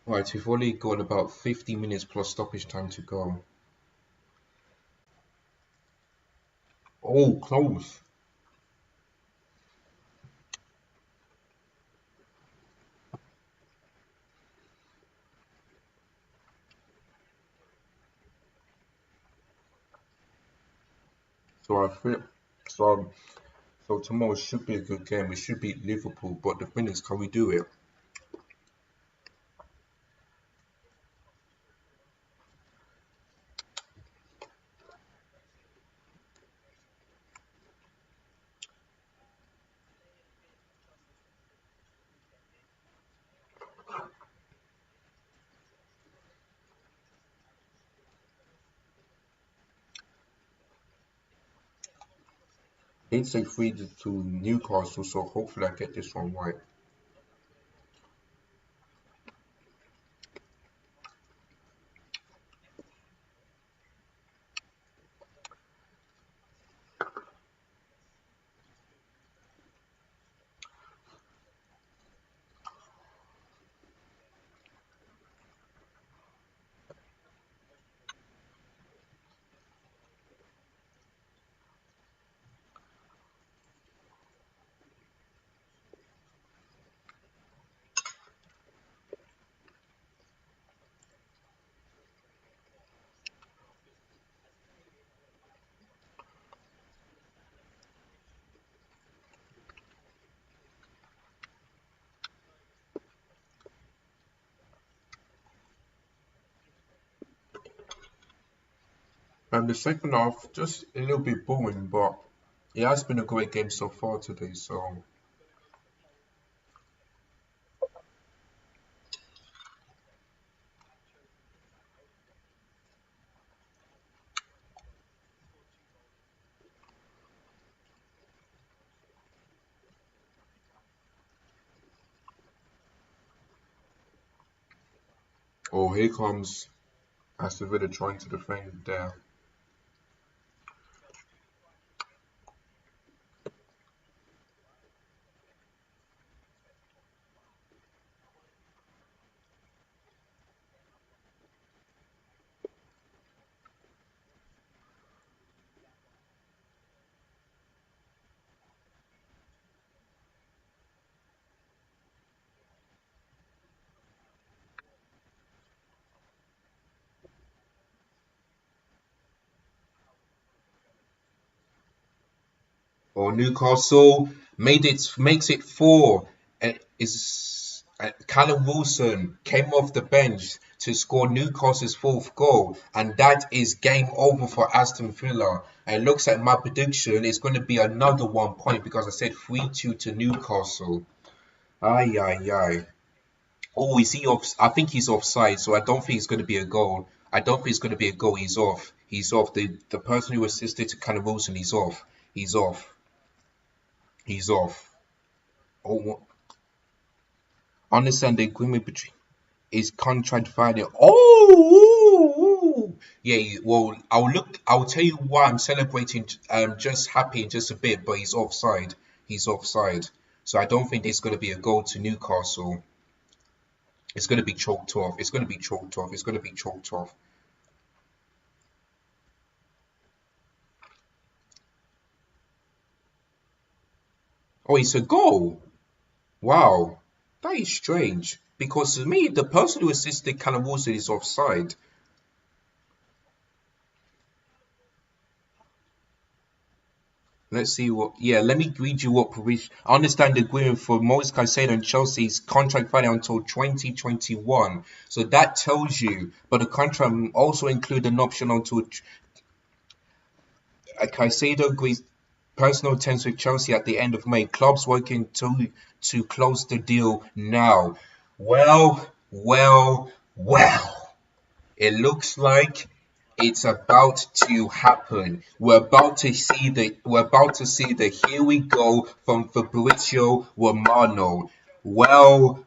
Right, we've only got about 50 minutes plus stoppage time to go. Oh, close. So I feel, so so tomorrow should be a good game. We should beat Liverpool, but the thing is, can we do it? It's a 3 to Newcastle, so hopefully I get this one right. The second half just a little bit boring, but it has been a great game so far today. So, oh, here comes Aston Villa trying to defend there. Or Newcastle makes it four. Is Callum Wilson came off the bench to score Newcastle's fourth goal, and that is game over for Aston Villa. And it looks like my prediction is going to be another 1 point because I said 3-2 to Newcastle. Aye, aye, aye. Oh, is he off? I think he's offside, so I don't think it's going to be a goal. I don't think it's going to be a goal. He's off. He's off. The person who assisted to Callum Wilson, he's off. He's off. He's off. Oh, understand the agreement between his contract value. Oh, yeah. Well, I'll look. I'll tell you why I'm celebrating. Just happy in just a bit, but he's offside. He's offside. So I don't think there's going to be a goal to Newcastle. It's going to be choked off. It's going to be choked off. It's going to be choked off. Oh, it's a goal. Wow, that is strange. Because to me, the person who assisted Callum Wilson is offside. Let's see what. Yeah, let me read you what provision. I understand the agreement for Moise Caicedo and Chelsea's contract value until 2021. So that tells you. But the contract also include an option until Caicedo agrees personal terms with Chelsea at the end of May. Clubs working to close the deal now. Well. It looks like it's about to happen. We're about to see the here we go from Fabrizio Romano. Well.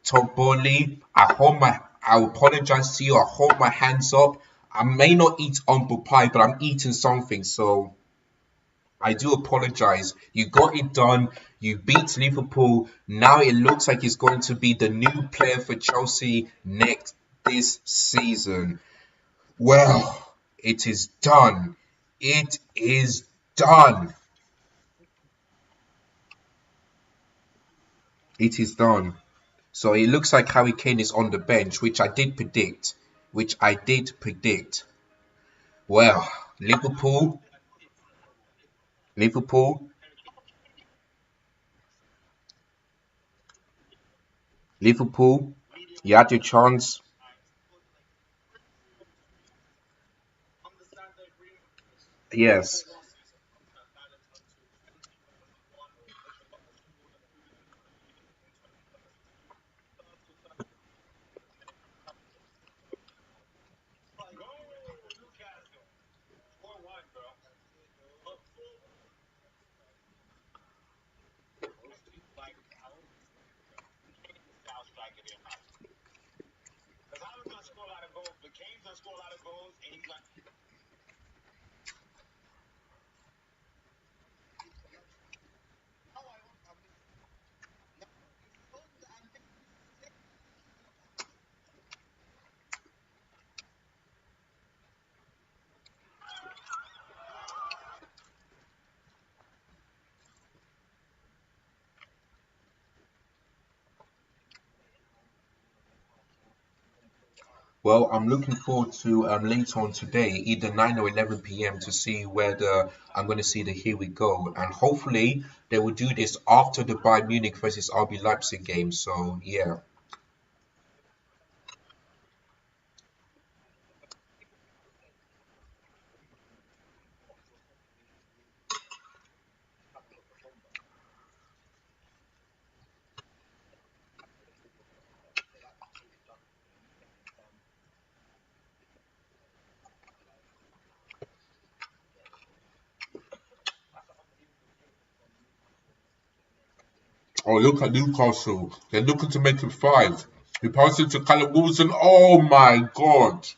Toboli, I apologize to you. I hold my hands up. I may not eat humble pie, but I'm eating something, so I do apologize. You got it done. You beat Liverpool. Now it looks like it's going to be the new player for Chelsea next this season. Well, it is done. It is done. It is done. So it looks like Harry Kane is on the bench, which I did predict. Well, Liverpool, Liverpool. You had your chance. Yes. Well, I'm looking forward to later on today, either 9 or 11 p.m. to see whether I'm going to see the Here We Go. And hopefully they will do this after the Bayern Munich versus RB Leipzig game. So, yeah. Oh, look at Newcastle. They're looking to make it 5. He passes it to Callum Wilson. Oh my god.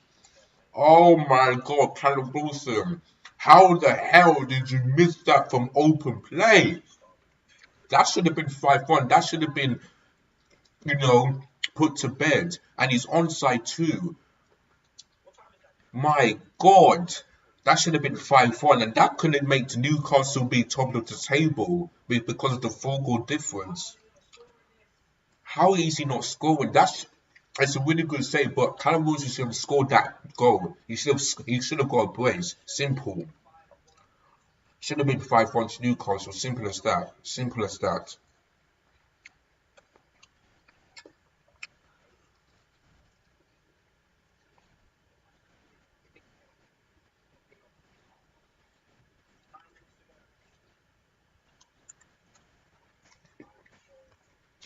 Oh my god, Callum Wilson. How the hell did you miss that from open play? That should have been 5-1. That should have been, you know, put to bed. And he's onside too. My God, that should have been 5-1, and that couldn't make Newcastle be top of the table because of the 4 goal difference. How is he not scoring? It's a really good save, but Callum Wilson should have scored that goal. He should have got a brace. Simple. Should have been 5-1 to Newcastle. Simple as that. Simple as that.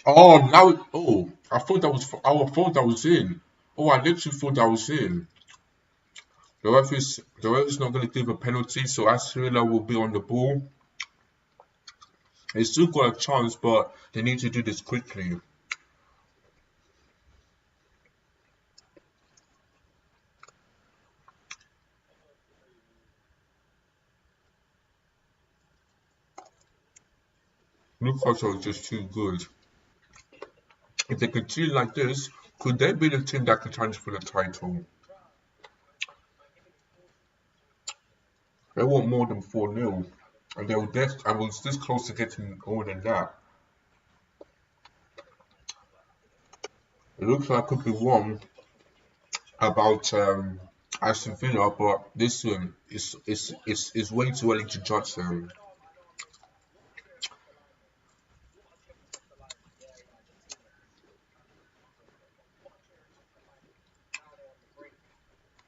Oh, now, oh, I thought that was in. Oh, I literally thought that was in. The ref is not going to give a penalty, so Aston will be on the ball. They still got a chance, but they need to do this quickly. Newcastle is just too good. If they continue like this, could they be the team that could challenge for the title? They want more than 4-0, and I was this close to getting more than that. It looks like I could be wrong about Aston Villa, but this one is way too early to judge them.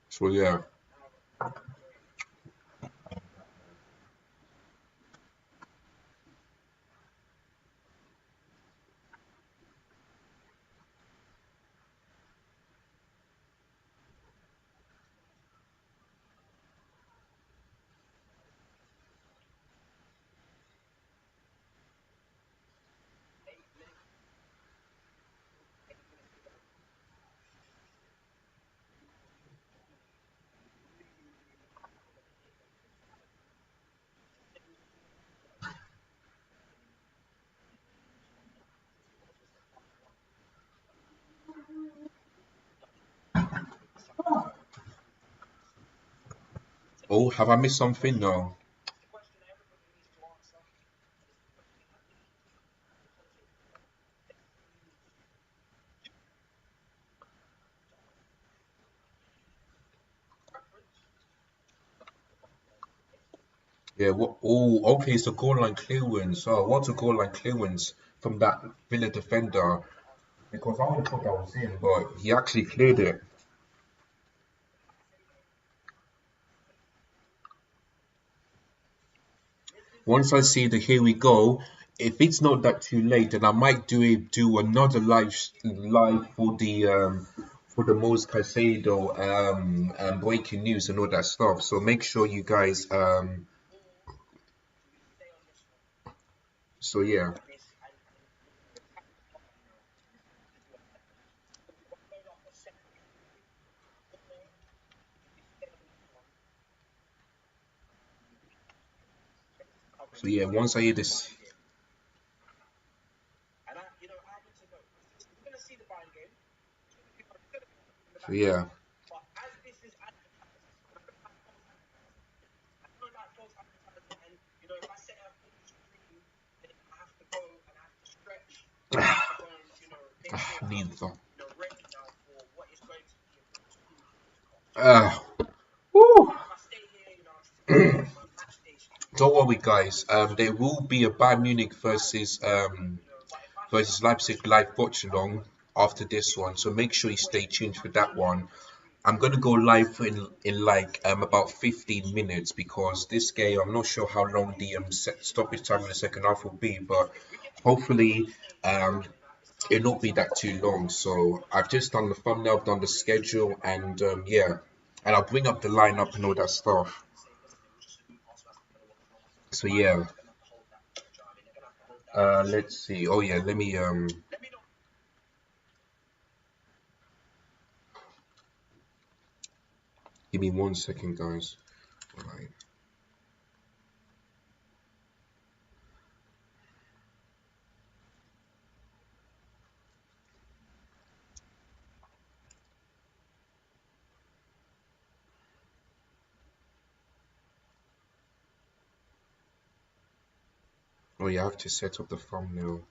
So yeah. Oh, have I missed something? No. Yeah. What? Oh, okay. It's a goal line clearance. Oh, what a goal line clearance from that Villa defender. Because I would have thought that was in, but he actually cleared it. Once I see the here we go, if it's not that too late, then I might do another live for the most Caicedo breaking news and all that stuff. So make sure you guys so yeah. So yeah, once I hear this, so yeah. Neither. Uh, woo. Don't worry, guys. There will be a Bayern Munich versus Leipzig live watch-along after this one, so make sure you stay tuned for that one. I'm gonna go live in like about 15 minutes because this game I'm not sure how long the stoppage time in the second half will be, but hopefully um it'll not be that too long. So I've just done the thumbnail, done the schedule, and yeah, and I'll bring up the lineup and all that stuff. So yeah, Let's see. Oh yeah, let me give me 1 second, guys. All right. Oh yeah, I have to set up the thumbnail.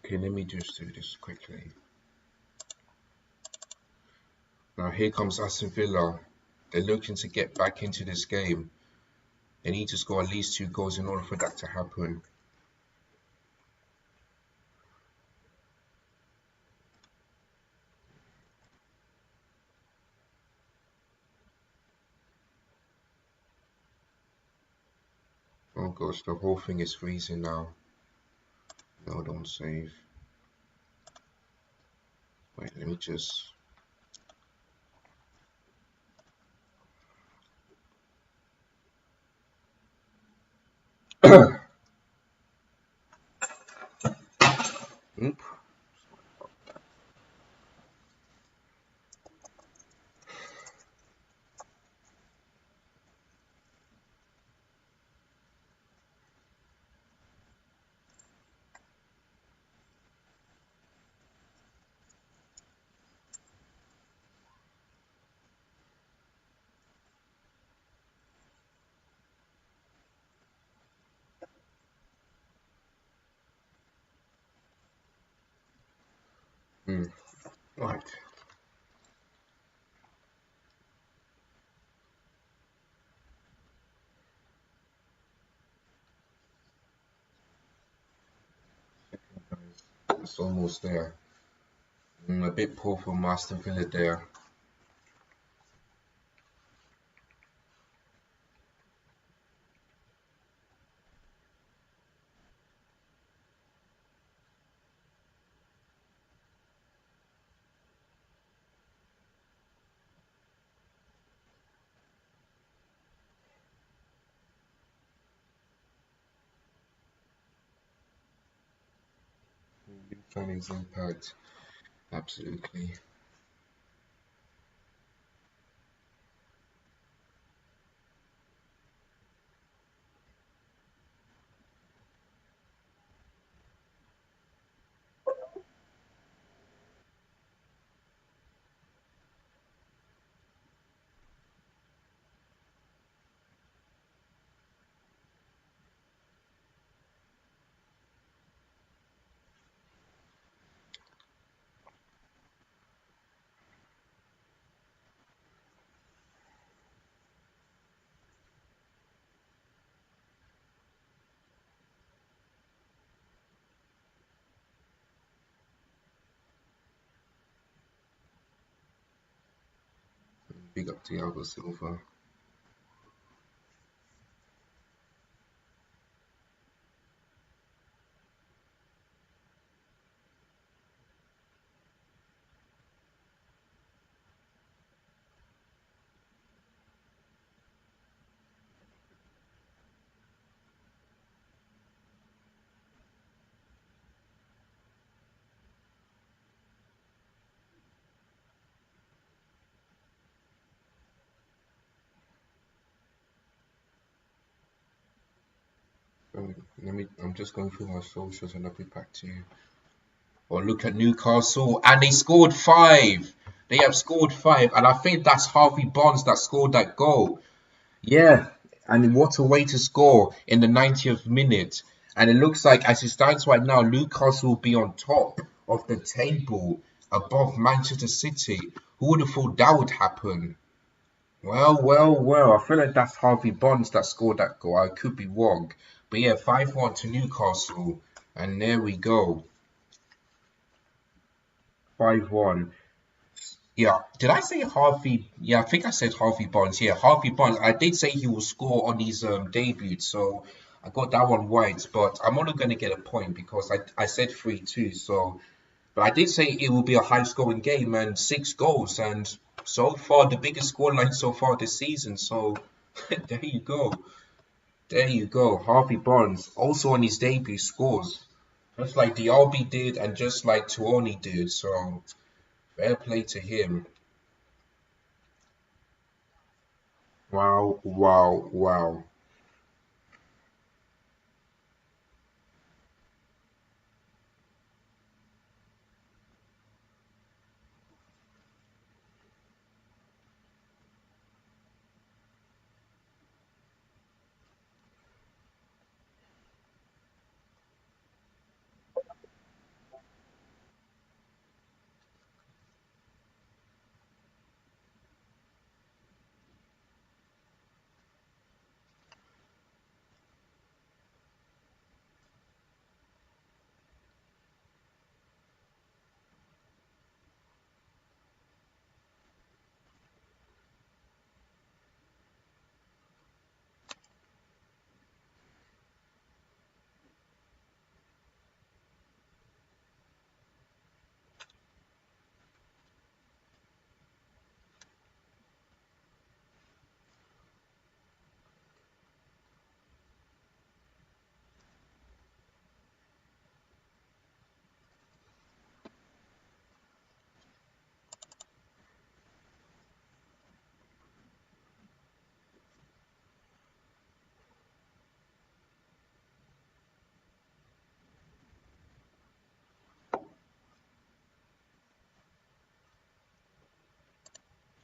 Okay, let me just do this quickly. Now here comes Aston Villa. They're looking to get back into this game. They need to score at least 2 goals in order for that to happen. Oh gosh, the whole thing is freezing now. No, don't save. Wait, let me just... Oop. Right. It's almost there. A bit poor from Aston Villa there. Fanning's impact. Absolutely. Big up Thiago Silva. I'm just going through my socials and I'll be back to you. Or look at Newcastle, and they scored 5. They have scored 5, and I think that's Harvey Barnes that scored that goal. Yeah, and what a way to score in the 90th minute. And it looks like, as it stands right now, Newcastle will be on top of the table above Manchester City. Who would have thought that would happen? Well. I feel like that's Harvey Barnes that scored that goal. I could be wrong. But yeah, 5-1 to Newcastle. And there we go. 5-1. Yeah, did I say Harvey? Yeah, I think I said Harvey Barnes. Yeah, Harvey Barnes. I did say he will score on his debut, so I got that one right. But I'm only going to get a point because I said 3-2. So, but I did say it will be a high-scoring game and 6 goals, and so far the biggest scoreline so far this season. So there you go, there you go. Harvey Barnes also on his debut scores just like Dialby did and just like Tuoni did. So fair play to him. Wow, wow, wow.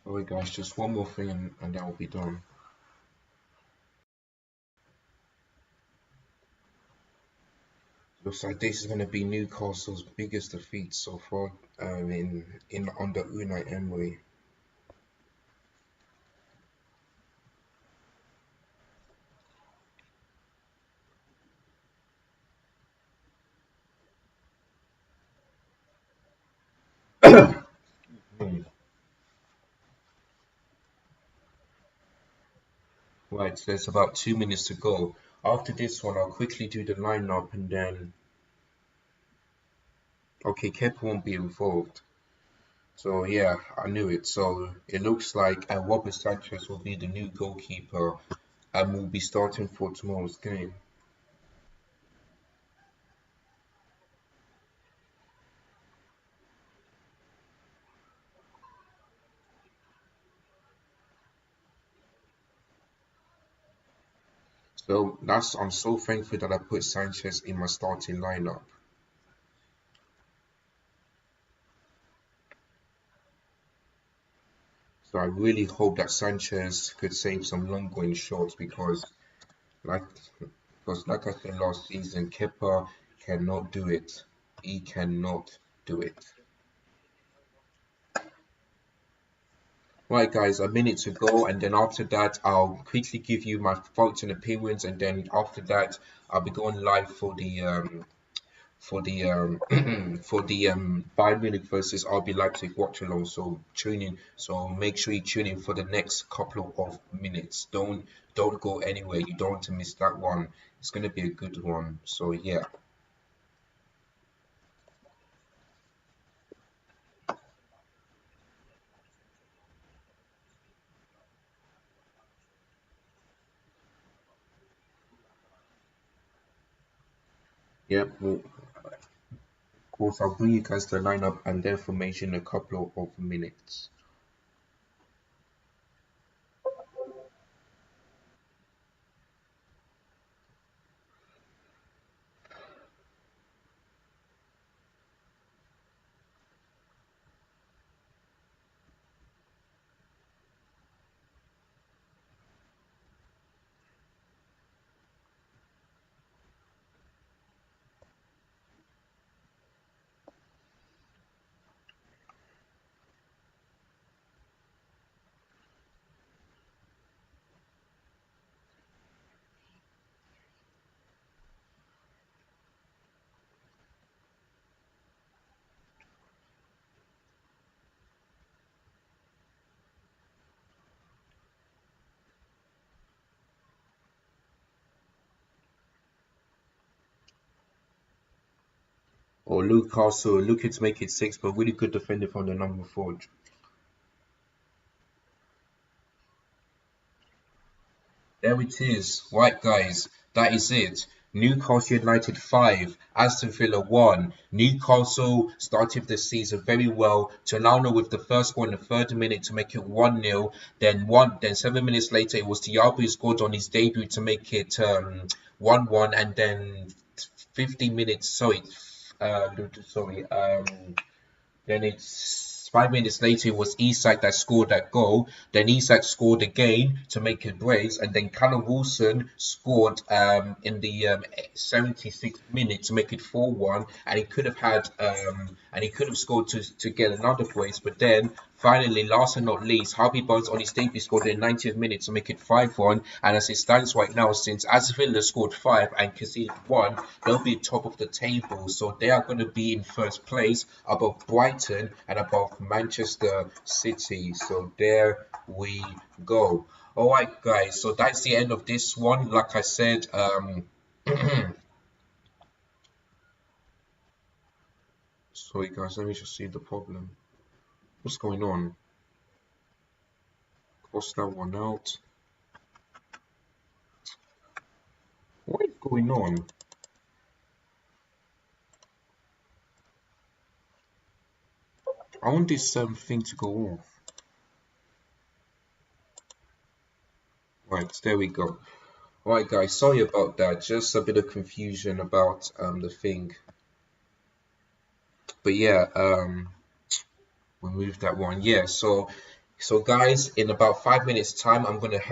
Alright, guys, just one more thing and that will be done. Looks like this is going to be Newcastle's biggest defeat so far in under Unai Emery. Hmm. Right, so there's about 2 minutes to go. After this one, I'll quickly do the lineup and then, okay, Kepa won't be involved. So yeah, I knew it. So it looks like Robert Sanchez will be the new goalkeeper and will be starting for tomorrow's game. So I'm so thankful that I put Sanchez in my starting lineup. So I really hope that Sanchez could save some long going shots like like I said last season, Kepa cannot do it. He cannot do it. Right, guys, a minute to go, and then after that, I'll quickly give you my thoughts and opinions, and then after that, I'll be going live for the Bayern Munich versus RB Leipzig watch along. So tune in. So make sure you tune in for the next couple of minutes. Don't go anywhere. You don't want to miss that one. It's gonna be a good one. So yeah. Yeah, well, of course, I'll bring you guys the lineup and the information in a couple of minutes. or Newcastle looking to make it 6, but really good defending from the number 4. There it is. Right, guys, that is it. Newcastle United 5, Aston Villa 1. Newcastle started the season very well. Tonano with the first goal in the 30th minute to make it 1-0. Then 7 minutes later it was Diaby who scored on his debut to make it 1-1, and then 15 minutes. Then it's 5 minutes later, it was Isak that scored that goal. Then Isak scored again to make it brace, and then Callum Wilson scored in the 76th minute to make it 4-1, and he could have scored to get another brace. But then finally, last and not least, Harvey Barnes on his debut scored in the 90th minute to make it 5-1. And as it stands right now, since Aston Villa scored 5 and conceded 1, they'll be top of the table. So they are going to be in first place above Brighton and above Manchester City. So there we go. All right, guys. So that's the end of this one. Like I said, sorry, guys. Let me just see the problem. What's going on? Cross that one out. What is going on? I want this thing to go off. Right, there we go. Alright guys, sorry about that. Just a bit of confusion about the thing. But yeah, we moved that one. Yeah, so guys, in about 5 minutes time I'm gonna